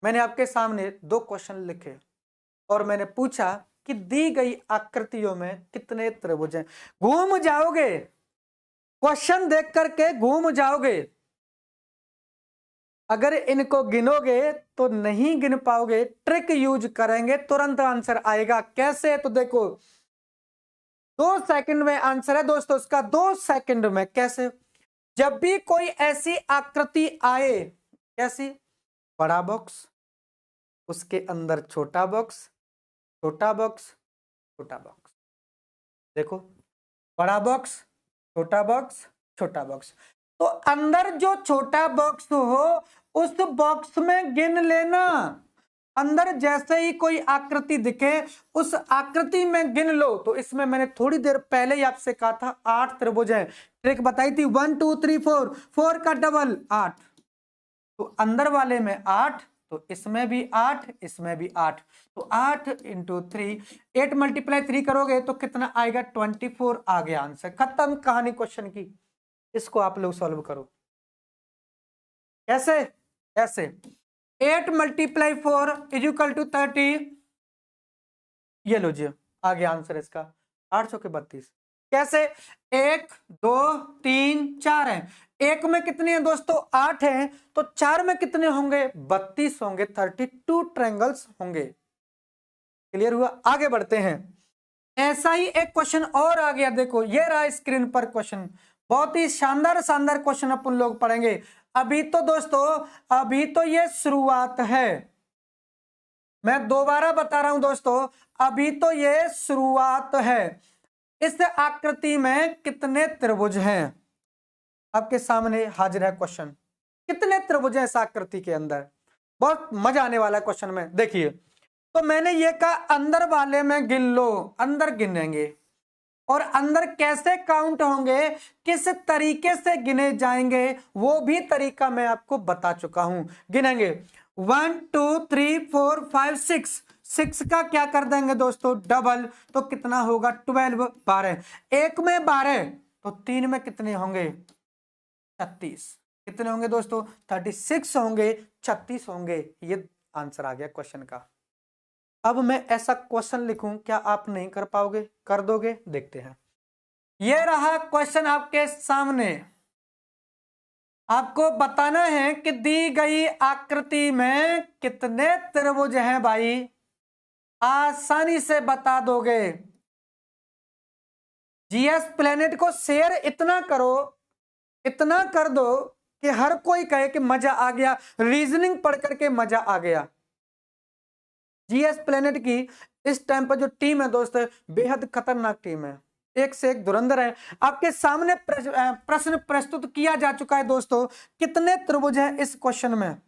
मैंने आपके सामने 2 क्वेश्चन लिखे और मैंने पूछा कि दी गई आकृतियों में कितने त्रिभुज हैं। घूम जाओगे, क्वेश्चन देख करके घूम जाओगे। अगर इनको गिनोगे तो नहीं गिन पाओगे, ट्रिक यूज करेंगे तुरंत आंसर आएगा। कैसे? तो देखो 2 सेकंड में आंसर है दोस्तों इसका, 2 सेकंड में। कैसे? जब भी कोई ऐसी आकृति आए, कैसी? बड़ा बॉक्स, उसके अंदर छोटा बॉक्स, छोटा बॉक्स, छोटा बॉक्स। देखो, बड़ा बॉक्स, छोटा बॉक्स, छोटा बॉक्स। तो अंदर जो छोटा बॉक्स हो उस बॉक्स में गिन लेना। अंदर जैसे ही कोई आकृति दिखे उस आकृति में गिन लो। तो इसमें मैंने थोड़ी देर पहले ही आपसे कहा था 8 त्रिभुज है, ट्रिक बताई थी 1 2 3 4, 4 का डबल 8। तो अंदर वाले में 8, तो इसमें भी 8, इसमें भी 8। तो 8 इंटू 3, 8 मल्टीप्लाई 3 करोगे तो कितना आएगा? 24 आ गया आंसर। खत्म कहानी क्वेश्चन की। इसको आप लोग सॉल्व करो। कैसे? ऐसे 8 मल्टीप्लाई 4 इज इक्वल टू 30। ये लो जी, आ गया आंसर इसका 800 के 32। कैसे? 1 2 3 4 है, एक में कितने हैं दोस्तों? 8 हैं, तो 4 में कितने होंगे? 32 होंगे, 32 ट्रायंगल्स होंगे। क्लियर हुआ? आगे बढ़ते हैं। ऐसा ही एक क्वेश्चन और आ गया, देखो ये रहा स्क्रीन पर क्वेश्चन। बहुत ही शानदार शानदार क्वेश्चन अपन लोग पढ़ेंगे। अभी तो दोस्तों अभी तो ये शुरुआत है, मैं दोबारा बता रहा हूं दोस्तों, अभी तो ये शुरुआत है। इस आकृति में कितने त्रिभुज हैं? आपके सामने हाजिर है क्वेश्चन। कितने त्रिभुज हैं इस आकृति के अंदर? बहुत मजा आने वाला है क्वेश्चन में। देखिए, तो मैंने ये कहा अंदर वाले में गिन लो, अंदर गिनेंगे। और अंदर कैसे काउंट होंगे, किस तरीके से गिने जाएंगे, वो भी तरीका मैं आपको बता चुका हूं। गिनेंगे 1 2 3 4 5 6, 6 का क्या कर देंगे दोस्तों? डबल, तो कितना होगा? 12, 12। एक में 12, तो 3 में कितने होंगे? 36। कितने होंगे दोस्तों? 36 होंगे, 36 होंगे। ये आंसर आ गया क्वेश्चन का। अब मैं ऐसा क्वेश्चन लिखूं, क्या आप नहीं कर पाओगे? कर दोगे? देखते हैं। ये रहा क्वेश्चन आपके सामने। आपको बताना है कि दी गई आकृति में कितने त्रिभुज हैं भाई। आसानी से बता दोगे। जीएस प्लेनेट को शेयर इतना करो, इतना कर दो कि हर कोई कहे कि मजा आ गया, रीजनिंग पढ़ करके मजा आ गया। जीएस प्लेनेट की इस टाइम पर जो टीम है दोस्त, बेहद खतरनाक टीम है, एक से एक धुरंधर है। आपके सामने प्रश्न प्रस्तुत किया जा चुका है दोस्तों। कितने त्रिभुज हैं इस क्वेश्चन में?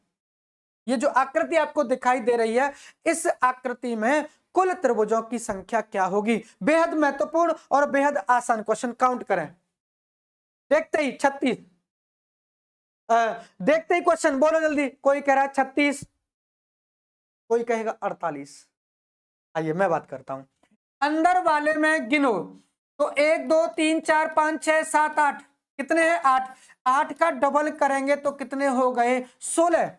ये जो आकृति आपको दिखाई दे रही है, इस आकृति में कुल त्रिभुजों की संख्या क्या होगी? बेहद महत्वपूर्ण और बेहद आसान क्वेश्चन। काउंट करें। देखते ही 36, देखते ही क्वेश्चन बोलो जल्दी। कोई कह रहा है 36, कोई कहेगा 48। आइए मैं बात करता हूं। अंदर वाले में गिनो तो 1 2 3 4 5 6 7 8, कितने हैं? 8। 8 का डबल करेंगे तो कितने हो गए? 16।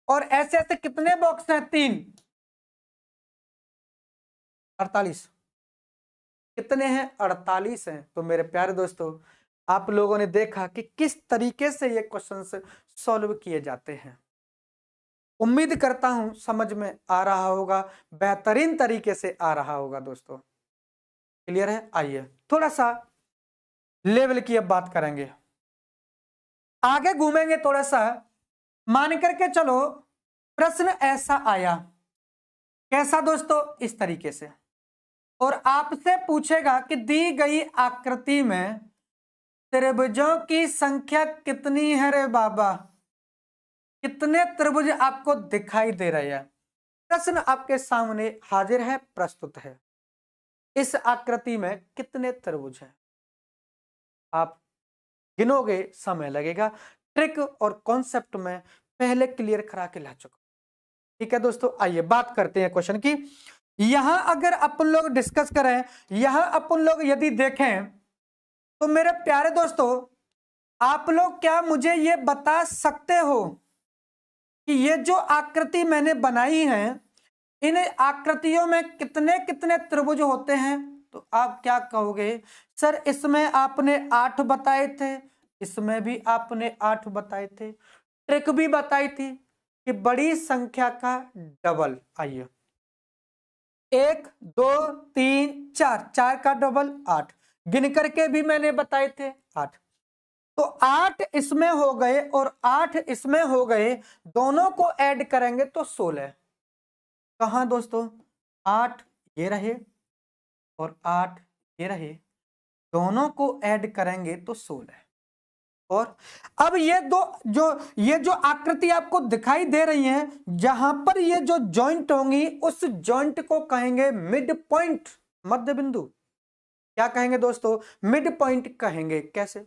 और ऐसे ऐसे कितने बॉक्स हैं? 3, 48। कितने हैं? 48 हैं। तो मेरे प्यारे दोस्तों, आप लोगों ने देखा कि किस तरीके से ये क्वेश्चंस सॉल्व किए जाते हैं। उम्मीद करता हूं समझ में आ रहा होगा, बेहतरीन तरीके से आ रहा होगा दोस्तों। क्लियर है? आइए थोड़ा सा लेवल की अब बात करेंगे, आगे घूमेंगे थोड़ा सा। मान करके चलो प्रश्न ऐसा आया, कैसा दोस्तों? इस तरीके से, और आपसे पूछेगा कि दी गई आकृति में त्रिभुजों की संख्या कितनी है रे बाबा? कितने त्रिभुज आपको दिखाई दे रहे हैं? प्रश्न आपके सामने हाजिर है, प्रस्तुत है। इस आकृति में कितने त्रिभुज हैं? आप गिनोगे, समय लगेगा। ट्रिक और कॉन्सेप्ट में पहले क्लियर करा के ला चुका। ठीक है दोस्तों, आइए बात करते हैं क्वेश्चन की। यहां अगर अपन लोग डिस्कस करें, यहां अपन लोग यदि देखें तो मेरे प्यारे दोस्तों, आप लोग क्या मुझे ये बता सकते हो कि ये जो आकृति मैंने बनाई है, इन आकृतियों में कितने कितने त्रिभुज होते हैं? तो आप क्या कहोगे, सर इसमें आपने 8 बताए थे, इसमें भी आपने 8 बताए थे, ट्रिक भी बताई थी कि बड़ी संख्या का डबल। आइए, 1 2 3 4, 4 का डबल 8, गिन करके भी मैंने बताए थे 8। तो 8 इसमें हो गए और 8 इसमें हो गए, दोनों को ऐड करेंगे तो 16। कहां दोस्तों, 8 ये रहे और 8 ये रहे, दोनों को ऐड करेंगे तो 16। और अब ये जो आकृति आपको दिखाई दे रही है, जहां पर ये जो जॉइंट होंगी उस जॉइंट को कहेंगे मिड पॉइंट, मध्य बिंदु। क्या कहेंगे दोस्तों, मिड पॉइंट कहेंगे। कैसे?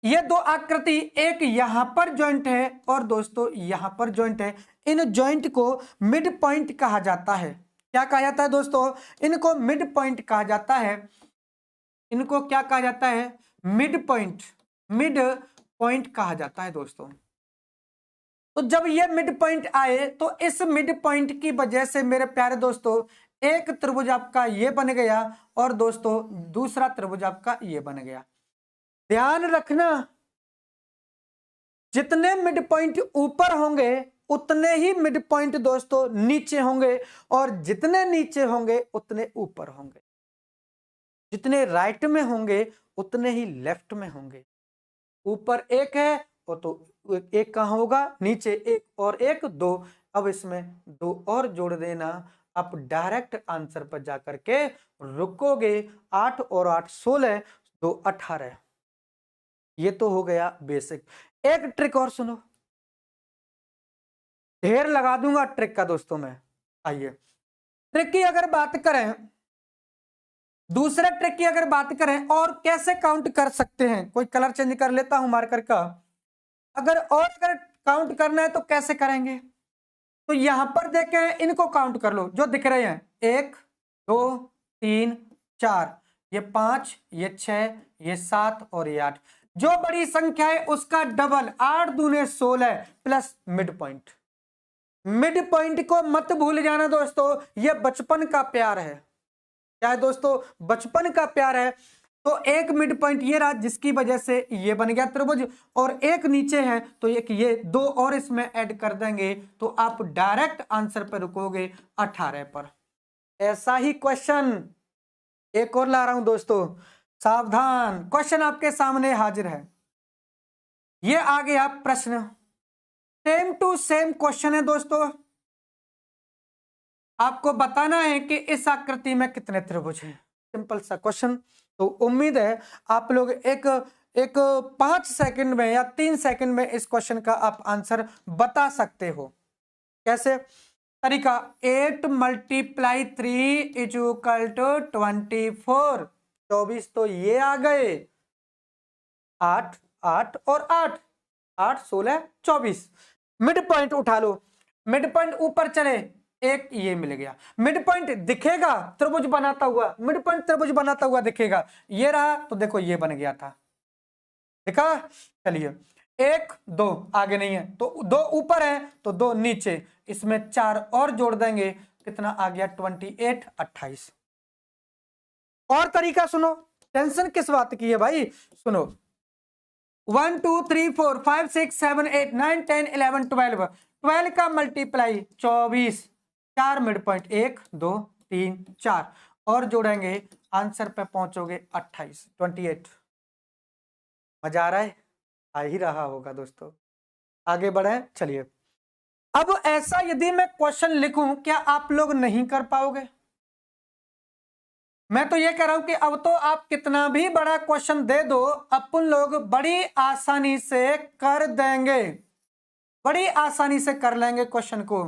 ये दो आकृति, एक यहां पर जॉइंट है और दोस्तों यहां पर जॉइंट है, इन जॉइंट को मिड पॉइंट कहा जाता है। क्या कहा जाता है दोस्तों, इनको मिड पॉइंट कहा जाता है। इनको क्या कहा जाता है, मिड पॉइंट, मिड पॉइंट कहा जाता है दोस्तों। तो जब ये मिड पॉइंट आए तो इस मिड पॉइंट की वजह से मेरे प्यारे दोस्तों, एक त्रिभुज आपका ये बन गया और दोस्तों दूसरा त्रिभुज आपका ये बन गया। ध्यान रखना, जितने मिड पॉइंट ऊपर होंगे उतने ही मिड पॉइंट दोस्तों नीचे होंगे, और जितने नीचे होंगे उतने ऊपर होंगे। जितने राइट में होंगे उतने ही लेफ्ट में होंगे। ऊपर एक है और तो एक कहां होगा, नीचे एक, और एक 2। अब इसमें 2 और जोड़ देना, आप डायरेक्ट आंसर पर जाकर के रुकोगे। 8 और 8 16, 2 18। ये तो हो गया बेसिक। एक ट्रिक और सुनो, ढेर लगा दूंगा ट्रिक का दोस्तों मैं। आइए, ट्रिक की अगर बात करें, दूसरे ट्रिक की अगर बात करें, और कैसे काउंट कर सकते हैं, कोई कलर चेंज कर लेता हूं मार्कर का। अगर काउंट करना है तो कैसे करेंगे, तो यहां पर देखें, इनको काउंट कर लो जो दिख रहे हैं, 1 2 3 4, ये 5, ये 6, ये 7 और ये 8। जो बड़ी संख्या है उसका double, 8 दूने 16 plus mid point. Mid point को मत भूल जाना दोस्तों, ये बचपन का प्यार है। क्या है दोस्तों, बचपन का प्यार है। तो एक मिड पॉइंट ये रहा, जिसकी वजह से ये बन गया त्रिभुज, और एक नीचे है तो एक ये 2 और इसमें ऐड कर देंगे तो आप डायरेक्ट आंसर पर रुकोगे 18 पर। ऐसा ही क्वेश्चन एक और ला रहा हूं दोस्तों, सावधान, क्वेश्चन आपके सामने हाजिर है। ये आ गया प्रश्न, सेम टू सेम क्वेश्चन है दोस्तों। आपको बताना है कि इस आकृति में कितने त्रिभुज हैं। सिंपल सा क्वेश्चन। तो उम्मीद है आप लोग एक 5 सेकंड में या 3 सेकंड में इस क्वेश्चन का आप आंसर बता सकते हो। कैसे तरीका, 8 × 3 = 24। 24 तो ये आ गए, 8 8 और 8, 8 16 24। मिड पॉइंट उठा लो, मिड पॉइंट ऊपर चले, एक ये मिल गया। मिड पॉइंट दिखेगा त्रिभुज बनाता हुआ, मिड पॉइंट त्रिभुज बनाता हुआ दिखेगा, ये रहा तो देखो ये बन गया था, देखा। चलिए 1 2 आगे नहीं है तो 2 ऊपर है तो 2 नीचे, इसमें 4 और जोड़ देंगे, कितना आ गया 28 28। और तरीका सुनो, टेंशन किस बात की है भाई, सुनो। 1 2 3 4 5 6 7 8 9 10 11 12, 12 का मल्टीप्लाई 24, 4 मिड पॉइंट 1 2 3 4 और जोड़ेंगे, आंसर पे पहुंचोगे 28 28। मजा आ रहा है, आ ही रहा होगा दोस्तों। आगे बढ़े, चलिए। अब ऐसा यदि मैं क्वेश्चन लिखूं, क्या आप लोग नहीं कर पाओगे? मैं तो ये कह रहा हूं कि अब तो आप कितना भी बड़ा क्वेश्चन दे दो, अपन लोग बड़ी आसानी से कर देंगे, बड़ी आसानी से कर लेंगे क्वेश्चन को।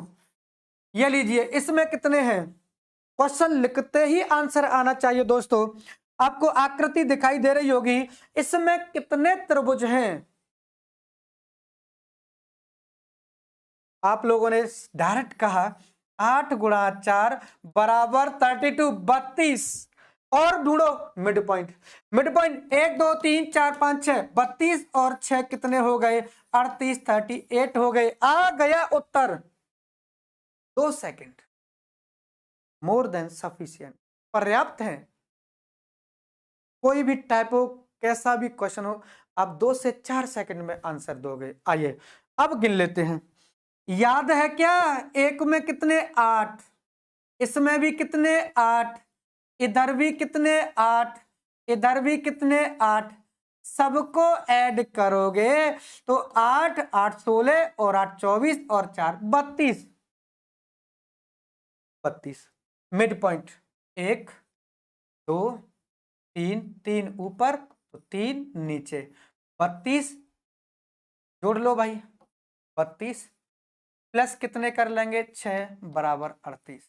ये लीजिए, इसमें कितने हैं, क्वेश्चन लिखते ही आंसर आना चाहिए दोस्तों। आपको आकृति दिखाई दे रही होगी, इसमें कितने त्रिभुज हैं? आप लोगों ने डायरेक्ट कहा 8 गुणा 4 बराबर 32, 32। और ढूंढो मिड पॉइंट। मिड पॉइंट 1 2 3 4 5 6, 32 और 6 कितने हो गए? 38, 38 हो गए। आ गया उत्तर। 2 सेकंड, मोर देन सफिशियंट, पर्याप्त है। कोई भी टाइपो कैसा भी क्वेश्चन हो, आप 2 से 4 सेकंड में आंसर दोगे। आइए अब गिन लेते हैं। याद है क्या? एक में कितने? 8, इसमें भी कितने? 8, इधर भी कितने? 8, इधर भी कितने? 8। सबको ऐड करोगे तो 8 8 16 और 8 24 और 4 32, 32। मिड पॉइंट 1 2 3, 3 ऊपर तो 3 नीचे, 32 जोड़ लो भाई। 32 प्लस कितने कर लेंगे? 6 बराबर 38।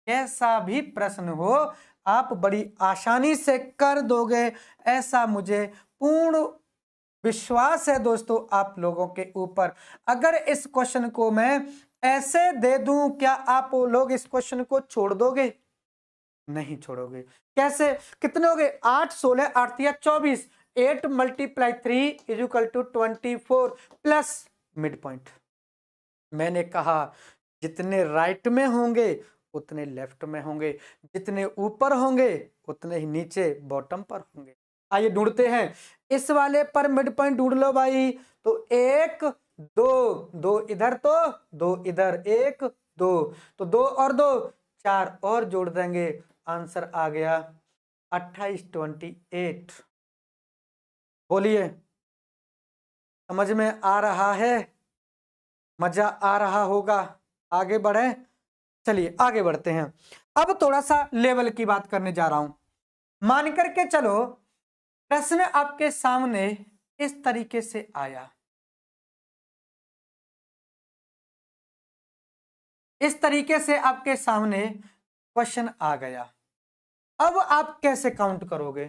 कैसा भी प्रश्न हो आप बड़ी आसानी से कर दोगे, ऐसा मुझे पूर्ण विश्वास है दोस्तों आप लोगों के ऊपर। अगर इस क्वेश्चन को मैं ऐसे दे दूं, क्या आप लोग इस क्वेश्चन को छोड़ दोगे? नहीं छोड़ोगे। कैसे? कितने हो गए? 8 16 8 या 24, 8 × 3 = 24 प्लस मिड पॉइंट। मैंने कहा जितने राइट में होंगे उतने लेफ्ट में होंगे, जितने ऊपर होंगे उतने ही नीचे बॉटम पर होंगे। आइए ढूंढते हैं। इस वाले पर मिड पॉइंट ढूंढ लो भाई। तो 1 2 2 इधर तो 2 इधर, 1 2 तो 2 और 2 4 और जोड़ देंगे, आंसर आ गया 28 28। बोलिए समझ में आ रहा है? मजा आ रहा होगा। आगे बढ़े, चलिए आगे बढ़ते हैं। अब थोड़ा सा लेवल की बात करने जा रहा हूं। मान करके चलो प्रश्न आपके सामने इस तरीके से आया, इस तरीके से आपके सामने क्वेश्चन आ गया। अब आप कैसे काउंट करोगे?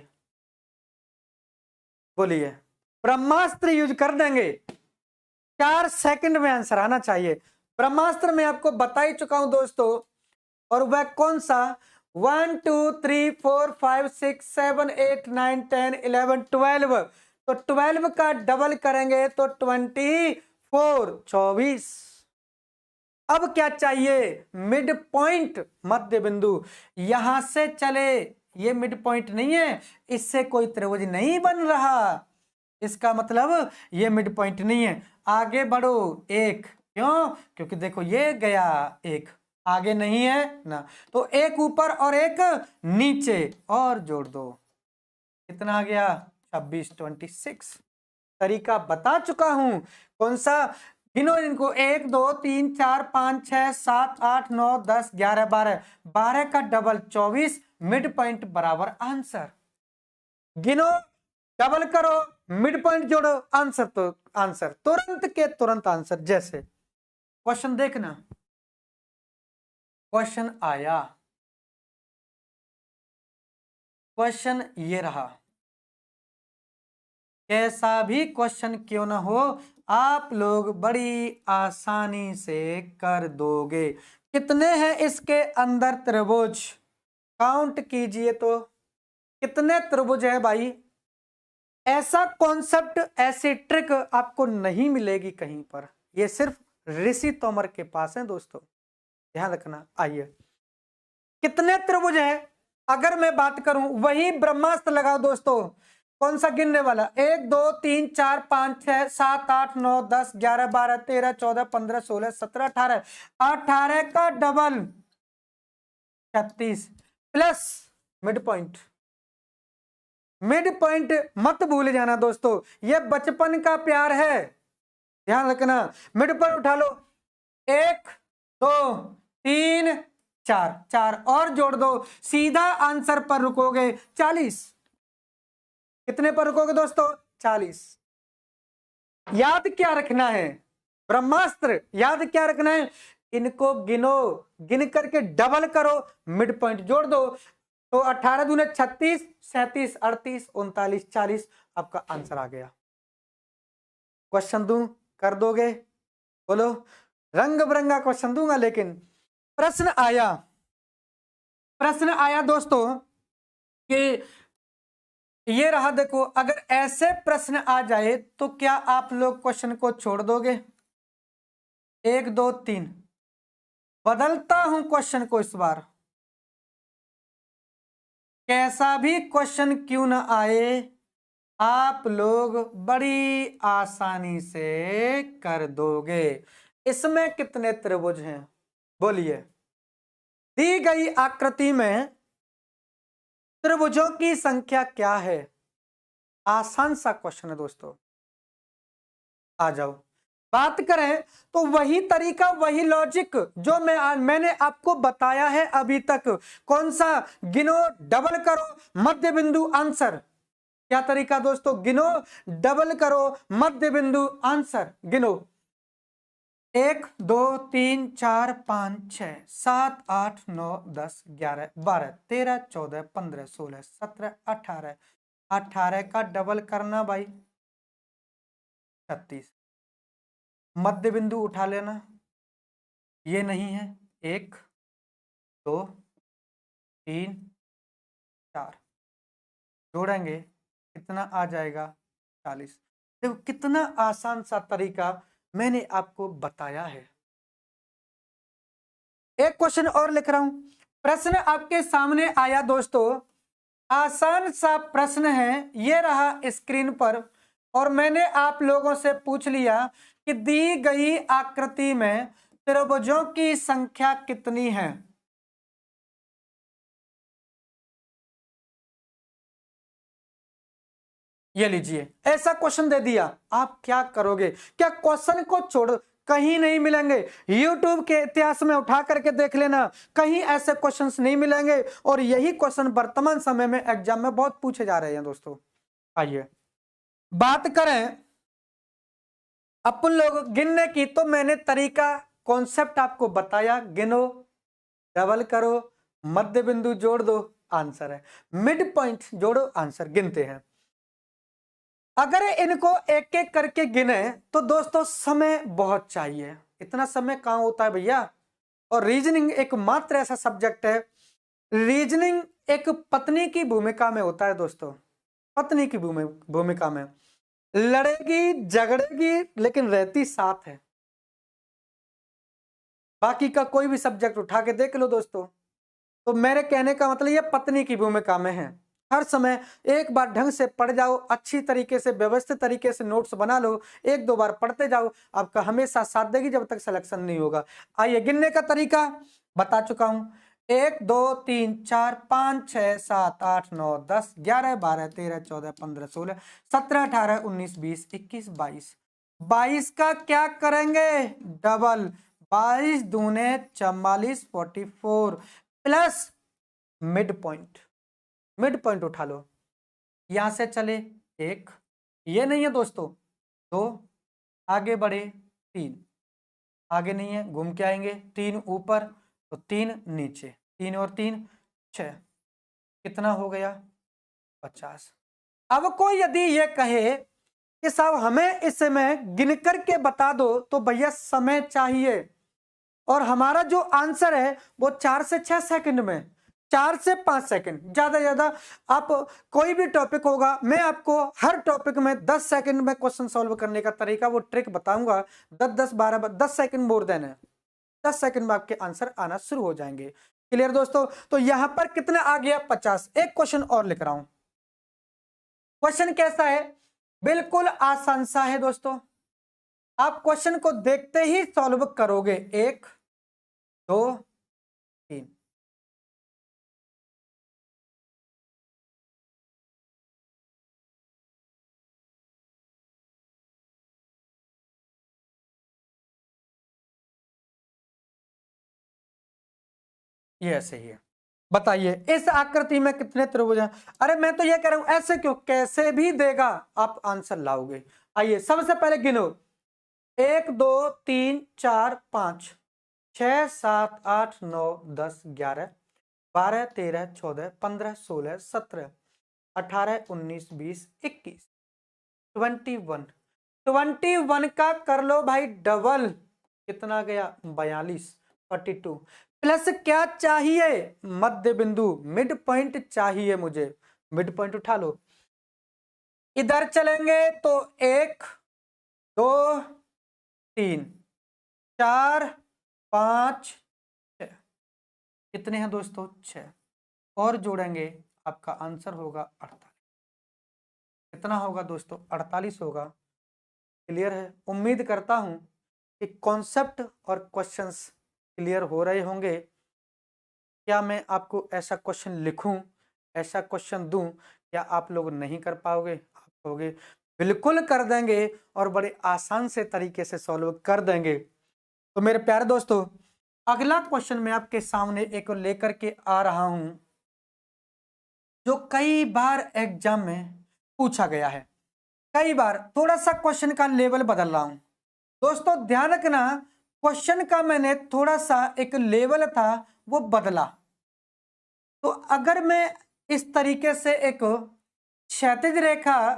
बोलिए। ब्रह्मास्त्र यूज कर देंगे, 4 सेकंड में आंसर आना चाहिए। ब्रह्मास्त्र में आपको बता ही चुका हूं दोस्तों, और वह कौन सा? 1 2 3 4 5 6 7 8 9 10 11 12। तो 12 का डबल करेंगे तो 24, 24। अब क्या चाहिए? मिड पॉइंट, मध्य बिंदु। यहां से चले, ये मिड पॉइंट नहीं है, इससे कोई त्रिभुज नहीं बन रहा, इसका मतलब ये मिड पॉइंट नहीं है। आगे बढ़ो 1, क्यों? क्योंकि देखो ये गया 1, आगे नहीं है ना, तो 1 ऊपर और 1 नीचे और जोड़ दो, कितना आ गया? 26 26। तरीका बता चुका हूं। कौन सा? गिनो इनको, 1 2 3 4 5 6 7 8 9 10 11 12, 12 का डबल 24, मिड पॉइंट बराबर आंसर। गिनो, डबल करो, मिड पॉइंट जोड़ो, आंसर तो आंसर, तुरंत के तुरंत आंसर। जैसे क्वेश्चन देखना, क्वेश्चन आया, क्वेश्चन ये रहा। कैसा भी क्वेश्चन क्यों ना हो, आप लोग बड़ी आसानी से कर दोगे। कितने हैं इसके अंदर त्रिभुज? काउंट कीजिए तो कितने त्रिभुज है भाई। ऐसा कॉन्सेप्ट, ऐसी ट्रिक आपको नहीं मिलेगी कहीं पर, ये सिर्फ ऋषि तोमर के पास है दोस्तों, ध्यान रखना। आइए कितने त्रिभुज है अगर मैं बात करूं, वही ब्रह्मास्त्र लगाओ दोस्तों। कौन सा गिनने वाला? 1 2 3 4 5 6 7 8 9 10 11 12 13 14 15 16 17 18, 18 का double 36 plus mid point. Mid point मत भूल जाना दोस्तों, यह बचपन का प्यार है, ध्यान रखना। मिड पॉइंट उठा लो, 1 2 3 4, 4 और जोड़ दो, सीधा आंसर पर रुकोगे 40। कितने पर रुकोगे दोस्तों? 40। याद क्या रखना है? ब्रह्मास्त्र याद क्या रखना है? इनको गिनो, गिन करके डबल करो, मिड पॉइंट जोड़ दो, तो 18 दूने 36, 37, 38, 39, 40 आपका आंसर आ गया। क्वेश्चन दूं, कर दोगे? बोलो, रंग बिरंगा क्वेश्चन दूंगा, लेकिन प्रश्न आया दोस्तों कि ये रहा, देखो, अगर ऐसे प्रश्न आ जाए तो क्या आप लोग क्वेश्चन को छोड़ दोगे? 1 2 3, बदलता हूं क्वेश्चन को इस बार, कैसा भी क्वेश्चन क्यों ना आए, आप लोग बड़ी आसानी से कर दोगे। इसमें कितने त्रिभुज हैं? बोलिए। दी गई आकृति में त्रिभुजों की संख्या क्या है? आसान सा क्वेश्चन है दोस्तों, आ जाओ। बात करें तो वही तरीका, वही लॉजिक जो मैंने आपको बताया है अभी तक। कौन सा? गिनो, डबल करो, मध्य बिंदु, आंसर। क्या तरीका दोस्तों? गिनो, डबल करो, मध्य बिंदु, आंसर। गिनो, 1 2 3 4 5 6 7 8 9 10 11 12 13 14 15 16 17 18, 18 का डबल करना भाई, 36। मध्य बिंदु उठा लेना, ये नहीं है, 1 2 3 4, जोड़ेंगे कितना आ जाएगा? 40। देखो कितना आसान सा तरीका मैंने आपको बताया है। एक क्वेश्चन और लिख रहा हूं, प्रश्न आपके सामने आया दोस्तों, आसान सा प्रश्न है, ये रहा स्क्रीन पर, और मैंने आप लोगों से पूछ लिया कि दी गई आकृति में त्रिभुजों की संख्या कितनी है? ये लीजिए, ऐसा क्वेश्चन दे दिया, आप क्या करोगे? क्या क्वेश्चन को छोड़, कहीं नहीं मिलेंगे, YouTube के इतिहास में उठा करके देख लेना, कहीं ऐसे क्वेश्चंस नहीं मिलेंगे, और यही क्वेश्चन वर्तमान समय में एग्जाम में बहुत पूछे जा रहे हैं दोस्तों। आइए बात करें अपन लोग गिनने की, तो मैंने तरीका, कॉन्सेप्ट आपको बताया, गिनो, डबल करो, मध्य बिंदु जोड़ दो, आंसर है, मिड पॉइंट जोड़ो, आंसर। गिनते हैं, अगर इनको एक एक करके गिने तो दोस्तों समय बहुत चाहिए, इतना समय कहां होता है भैया। और रीजनिंग एक मात्र ऐसा सब्जेक्ट है, रीजनिंग एक पत्नी की भूमिका में होता है दोस्तों, पत्नी की भूमिका में, लड़ेगी झगड़ेगी लेकिन रहती साथ है। बाकी का कोई भी सब्जेक्ट उठा के देख लो दोस्तों, तो मेरे कहने का मतलब ये पत्नी की भूमिका में है। हर समय एक बार ढंग से पढ़ जाओ, अच्छी तरीके से व्यवस्थित तरीके से नोट्स बना लो, 1 2 बार पढ़ते जाओ, आपका हमेशा साथ देगी जब तक सिलेक्शन नहीं होगा। आइए गिनने का तरीका बता चुका हूं, 1 2 3 4 5 6 7 8 9 10 11 12 13 14 15 16 17 18 19 20 21 22। 22 का क्या करेंगे? Double, 22 दूने 44, 44 plus mid point, mid point उठा लो, यहां से चले 1, ये नहीं है दोस्तों, 2, आगे बढ़े 3, आगे नहीं है, घूम के आएंगे 3 ऊपर तो 3 नीचे, 3 और 3 6, कितना हो गया? 50। अब कोई यदि ये कहे कि साहब हमें इस समय गिन करके बता दो, तो भैया समय चाहिए, और हमारा जो आंसर है वो 4 से 6 सेकंड में, 4 से 5 सेकंड ज्यादा ज्यादा। आप कोई भी टॉपिक होगा, मैं आपको हर टॉपिक में 10 सेकंड में क्वेश्चन सॉल्व करने का तरीका, वो ट्रिक बताऊंगा, 10 सेकंड मोर देन है, 10 सेकंड में आपके आंसर आना शुरू हो जाएंगे। क्लियर दोस्तों? तो यहां पर कितना आ गया? 50। एक क्वेश्चन और लिख रहा हूं, क्वेश्चन कैसा है? बिल्कुल आसान सा है दोस्तों, आप क्वेश्चन को देखते ही सॉल्व करोगे। 1 2 3, ये ऐसे ही है। बताइए इस आकृति में कितने त्रिभुज हैं? अरे मैं तो ये कह रहा हूं, ऐसे क्यों, कैसे भी देगा आप आंसर लाओगे। आइए सबसे पहले गिनो, 1 2 3 4 5, 6 7 8 9 10 11 12 13 14 15 16 17 18 19 20 21 21 21 का कर लो भाई डबल, कितना गया 42 42 प्लस क्या चाहिए मध्य बिंदु मिड पॉइंट चाहिए मुझे, मिड पॉइंट उठा लो। इधर चलेंगे तो 1 2 3 4 5 6, कितने हैं दोस्तों 6, और जोड़ेंगे आपका आंसर होगा 48। कितना होगा दोस्तों 48 होगा। क्लियर है, उम्मीद करता हूं कि कॉन्सेप्ट और क्वेश्चंस क्लियर हो रहे होंगे। क्या मैं आपको ऐसा क्वेश्चन लिखूं, ऐसा क्वेश्चन दूं, क्या आप लोग नहीं कर पाओगे? आप कहोगे बिल्कुल कर देंगे और बड़े आसान से तरीके से सॉल्व कर देंगे। तो मेरे प्यारे दोस्तों, अगला क्वेश्चन मैं आपके सामने एक लेकर के आ रहा हूं, जो कई बार एग्जाम में पूछा गया है। कई बार थोड़ा सा क्वेश्चन का लेवल बदल रहा हूं दोस्तों, ध्यान रखना। क्वेश्चन का मैंने थोड़ा सा एक लेवल था वो बदला। तो अगर मैं इस तरीके से एक क्षैतिज रेखा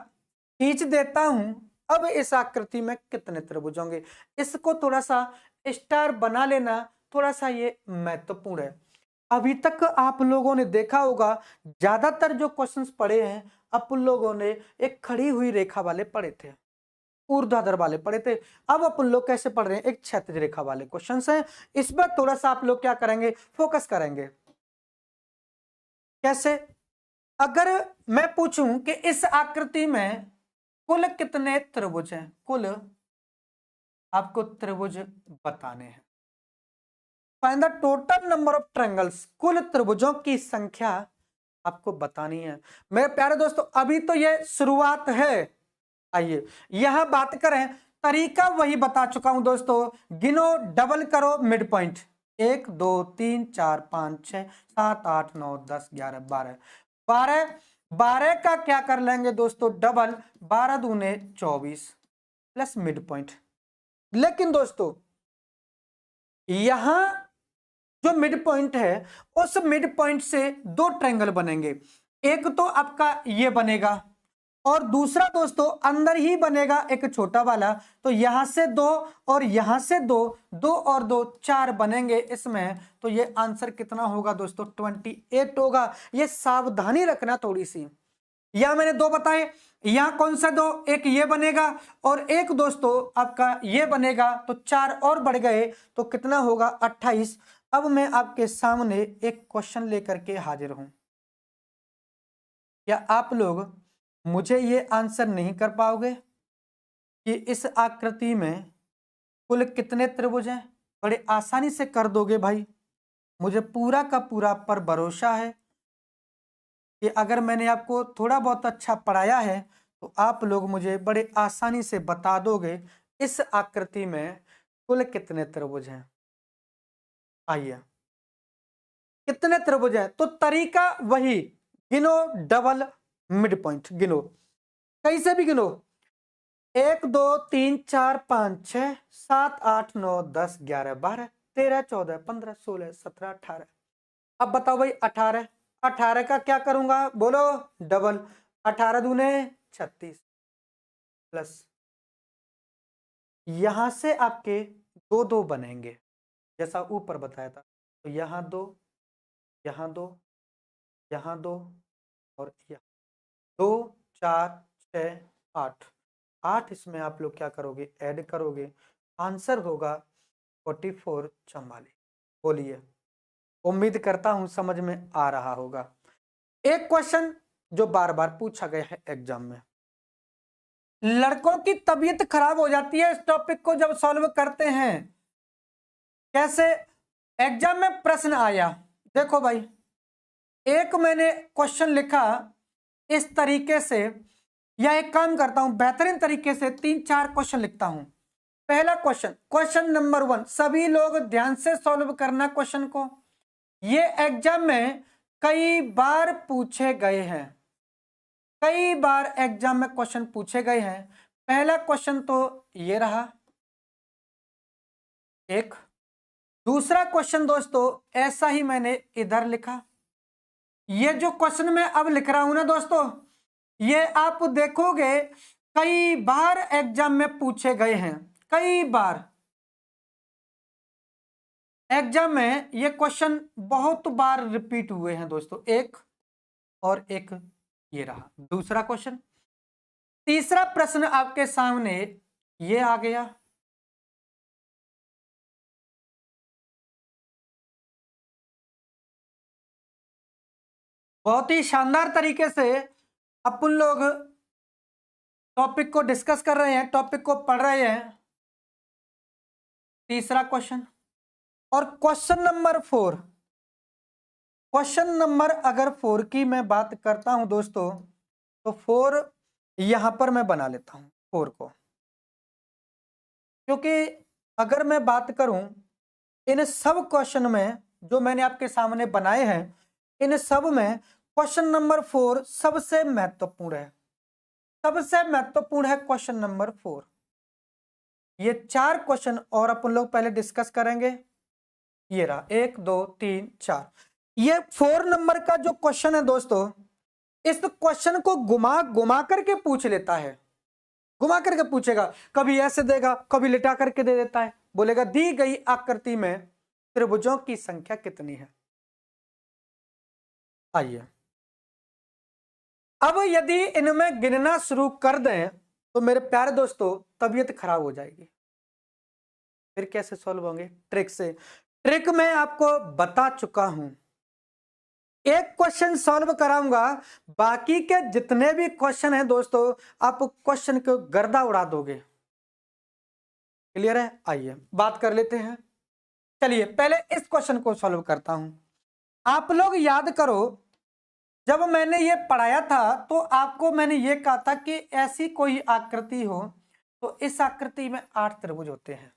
खींच देता हूं, अब इस आकृति में कितने त्रिभुज होंगे, इसको थोड़ा सा स्टार बना लेना, थोड़ा सा ये महत्वपूर्ण है। अभी तक आप लोगों ने देखा होगा ज्यादातर जो क्वेश्चंस पढ़े हैं अपन लोगों ने एक खड़ी हुई रेखा वाले पढ़े थे, ऊर्ध्वाधर वाले पढ़े थे। अब अपन लोग कैसे पढ़ रहे हैं, एक क्षैतिज रेखा वाले क्वेश्चंस हैं। इस पर थोड़ा सा आप लोग क्या करेंगे, फोकस करेंगे। कैसे? अगर मैं पूछूं कि इस आकृति में कुल कितने त्रिभुज हैं, कुल आपको त्रिभुज बताने हैं। Find the total number of triangles, कुल त्रिभुजों की संख्या आपको बतानी है। मेरे प्यारे दोस्तों, अभी तो ये शुरुआत है। आइए यहां बात करें, तरीका वही बता चुका हूं दोस्तों। गिनो, डबल करो मिड पॉइंट, 1 2 3 4 5 6 7 8 9 10 11 12 12 12 का क्या कर लेंगे दोस्तों डबल, 12 दूने 24 प्लस मिड पॉइंट। लेकिन दोस्तों यहां जो मिड पॉइंट है, उस मिड पॉइंट से दो ट्रायंगल बनेंगे। एक तो आपका ये बनेगा और दूसरा दोस्तों अंदर ही बनेगा एक छोटा वाला। तो यहां से दो और यहां से दो, दो और दो 4 बनेंगे इसमें। तो ये आंसर कितना होगा दोस्तों 28 होगा। ये सावधानी रखना थोड़ी सी। यहां मैंने दो बताए, यहां कौन सा दो, एक ये बनेगा और एक दोस्तों आपका ये बनेगा। तो 4 और बढ़ गए तो कितना होगा 28। अब मैं आपके सामने एक क्वेश्चन लेकर के हाजिर हूं। क्या आप लोग मुझे ये आंसर नहीं कर पाओगे कि इस आकृति में कुल कितने त्रिभुज हैं? बड़े आसानी से कर दोगे भाई, मुझे पूरा का पूरा पर भरोसा है कि अगर मैंने आपको थोड़ा बहुत अच्छा पढ़ाया है तो आप लोग मुझे बड़े आसानी से बता दोगे इस आकृति में कुल कितने त्रिभुज हैं। आइए कितने त्रिभुज हैं, तो तरीका वही, गिनो डबल मिड पॉइंट, गिनो कैसे भी गिनो, 1 2 3 4 5 6 7 8 9 10 11 12 13 14 15 16 17 18। अब बताओ भाई 18, 18 का क्या करूंगा बोलो डबल, 18 दूने 36 प्लस यहां से आपके दो दो बनेंगे जैसा ऊपर बताया था। तो यहां दो, यहां दो, यहां दो और यहां 2 4 6 8, 8 इसमें आप लोग क्या करोगे ऐड करोगे, आंसर होगा 44 44। बोलिए, उम्मीद करता हूं समझ में आ रहा होगा। एक क्वेश्चन जो बार बार पूछा गया है एग्जाम में, लड़कों की तबीयत खराब हो जाती है इस टॉपिक को जब सॉल्व करते हैं। कैसे? एग्जाम में प्रश्न आया, देखो भाई एक मैंने क्वेश्चन लिखा इस तरीके से, या एक काम करता हूं बेहतरीन तरीके से 3 4 क्वेश्चन लिखता हूं। पहला क्वेश्चन, क्वेश्चन नंबर 1, सभी लोग ध्यान से सॉल्व करना क्वेश्चन को। ये एग्जाम में कई बार पूछे गए हैं, कई बार एग्जाम में क्वेश्चन पूछे गए हैं। पहला क्वेश्चन तो ये रहा, एक दूसरा क्वेश्चन दोस्तों ऐसा ही मैंने इधर लिखा। ये जो क्वेश्चन मैं अब लिख रहा हूं ना दोस्तों, ये आप देखोगे कई बार एग्जाम में पूछे गए हैं, कई बार एग्जाम में ये क्वेश्चन बहुत बार रिपीट हुए हैं दोस्तों। एक और एक ये रहा दूसरा क्वेश्चन। तीसरा प्रश्न आपके सामने ये आ गया। बहुत ही शानदार तरीके से अपन लोग टॉपिक को डिस्कस कर रहे हैं, टॉपिक को पढ़ रहे हैं। तीसरा क्वेश्चन और क्वेश्चन नंबर 4, क्वेश्चन नंबर अगर 4 की मैं बात करता हूं दोस्तों, तो 4 यहां पर मैं बना लेता हूं 4 को, क्योंकि अगर मैं बात करूं इन सब क्वेश्चन में जो मैंने आपके सामने बनाए हैं, इन सब में क्वेश्चन नंबर 4 सबसे महत्वपूर्ण है, सबसे महत्वपूर्ण है क्वेश्चन नंबर 4। ये 4 क्वेश्चन और अपन लोग पहले डिस्कस करेंगे। ये रहा 1 2 3 4। ये 4 नंबर का जो क्वेश्चन है दोस्तों, इस क्वेश्चन को घुमा घुमा करके पूछ लेता है, घुमा करके पूछेगा। कभी ऐसे देगा, कभी लिटा करके दे देता है, बोलेगा दी गई आकृति में त्रिभुजों की संख्या कितनी है। आइए अब यदि इनमें गिनना शुरू कर दें तो मेरे प्यारे दोस्तों तबीयत खराब हो जाएगी। फिर कैसे सॉल्व होंगे? ट्रिक से। ट्रिक मैं आपको बता चुका हूं, एक क्वेश्चन सॉल्व कराऊंगा, बाकी के जितने भी क्वेश्चन हैं दोस्तों आप क्वेश्चन को गर्दा उड़ा दोगे। क्लियर है? आइए बात कर लेते हैं। चलिए पहले इस क्वेश्चन को सॉल्व करता हूं। आप लोग याद करो, जब मैंने ये पढ़ाया था तो आपको मैंने ये कहा था कि ऐसी कोई आकृति हो तो इस आकृति में 8 त्रिभुज होते हैं।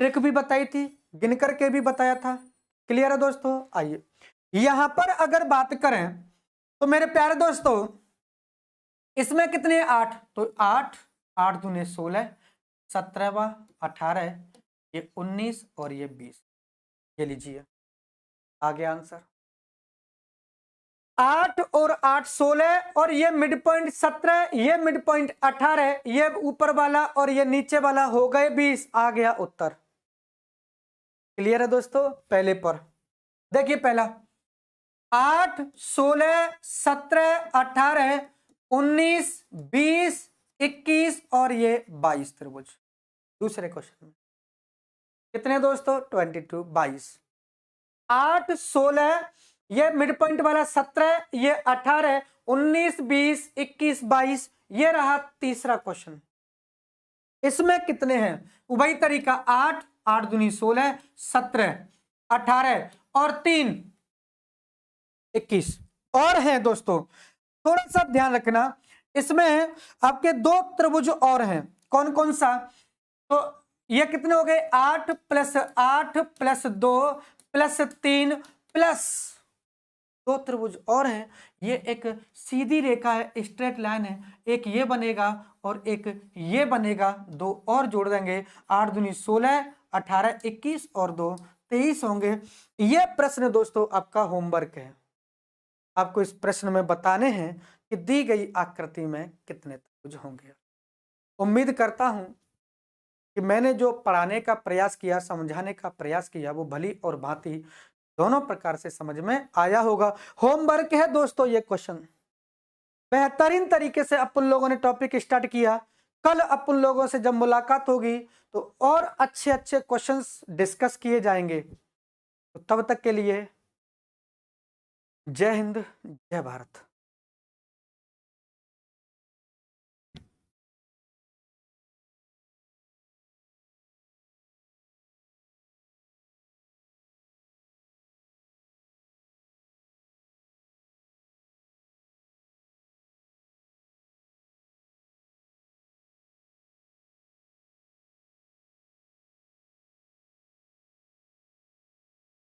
ट्रिक भी बताई थी, गिन करके भी बताया था। क्लियर है दोस्तों? आइए यहां पर अगर बात करें तो मेरे प्यारे दोस्तों इसमें कितने 8, तो 8 8 दूने 16, 17 18, ये 19 और ये 20। ये लीजिए आ गया आंसर। 8 और 8 16 और ये मिड पॉइंट 17, ये मिड पॉइंट 18, ये ऊपर वाला और ये नीचे वाला हो गए 20। आ गया उत्तर। क्लियर है दोस्तों? पहले पर देखिए, पहला 8 16 17 18 19 20 21 और ये 22 त्रिभुज। दूसरे क्वेश्चन में कितने दोस्तों? 22 22। 8 16 ये मिड पॉइंट वाला 17, ये 18 19 20 21 22। ये रहा तीसरा क्वेश्चन। इसमें कितने हैं? वही तरीका 8 8 दूनी 16 17 18 और 3 21 और हैं दोस्तों। थोड़ा सा ध्यान रखना, इसमें आपके 2 त्रिभुज और हैं। कौन कौन सा? तो ये कितने हो गए? 8 + 8 + 2 + 3 प्लस 2 त्रिभुज और हैं। ये एक सीधी रेखा है, स्ट्रेट लाइन है। एक ये बनेगा और एक ये बनेगा, 2 और जोड़ देंगे। 8 दूनी 16 18 21 और 2 23 होंगे। ये प्रश्न दोस्तों आपका होमवर्क है। आपको इस प्रश्न में बताने हैं कि दी गई आकृति में कितने त्रिभुज होंगे। उम्मीद करता हूं कि मैंने जो पढ़ाने का प्रयास किया, समझाने का प्रयास किया, वो भली और भांति दोनों प्रकार से समझ में आया होगा। होमवर्क है दोस्तों ये क्वेश्चन। बेहतरीन तरीके से अपन लोगों ने टॉपिक स्टार्ट किया। कल अपन लोगों से जब मुलाकात होगी तो और अच्छे अच्छे क्वेश्चंस डिस्कस किए जाएंगे। तो तब तक के लिए जय हिंद, जय भारत।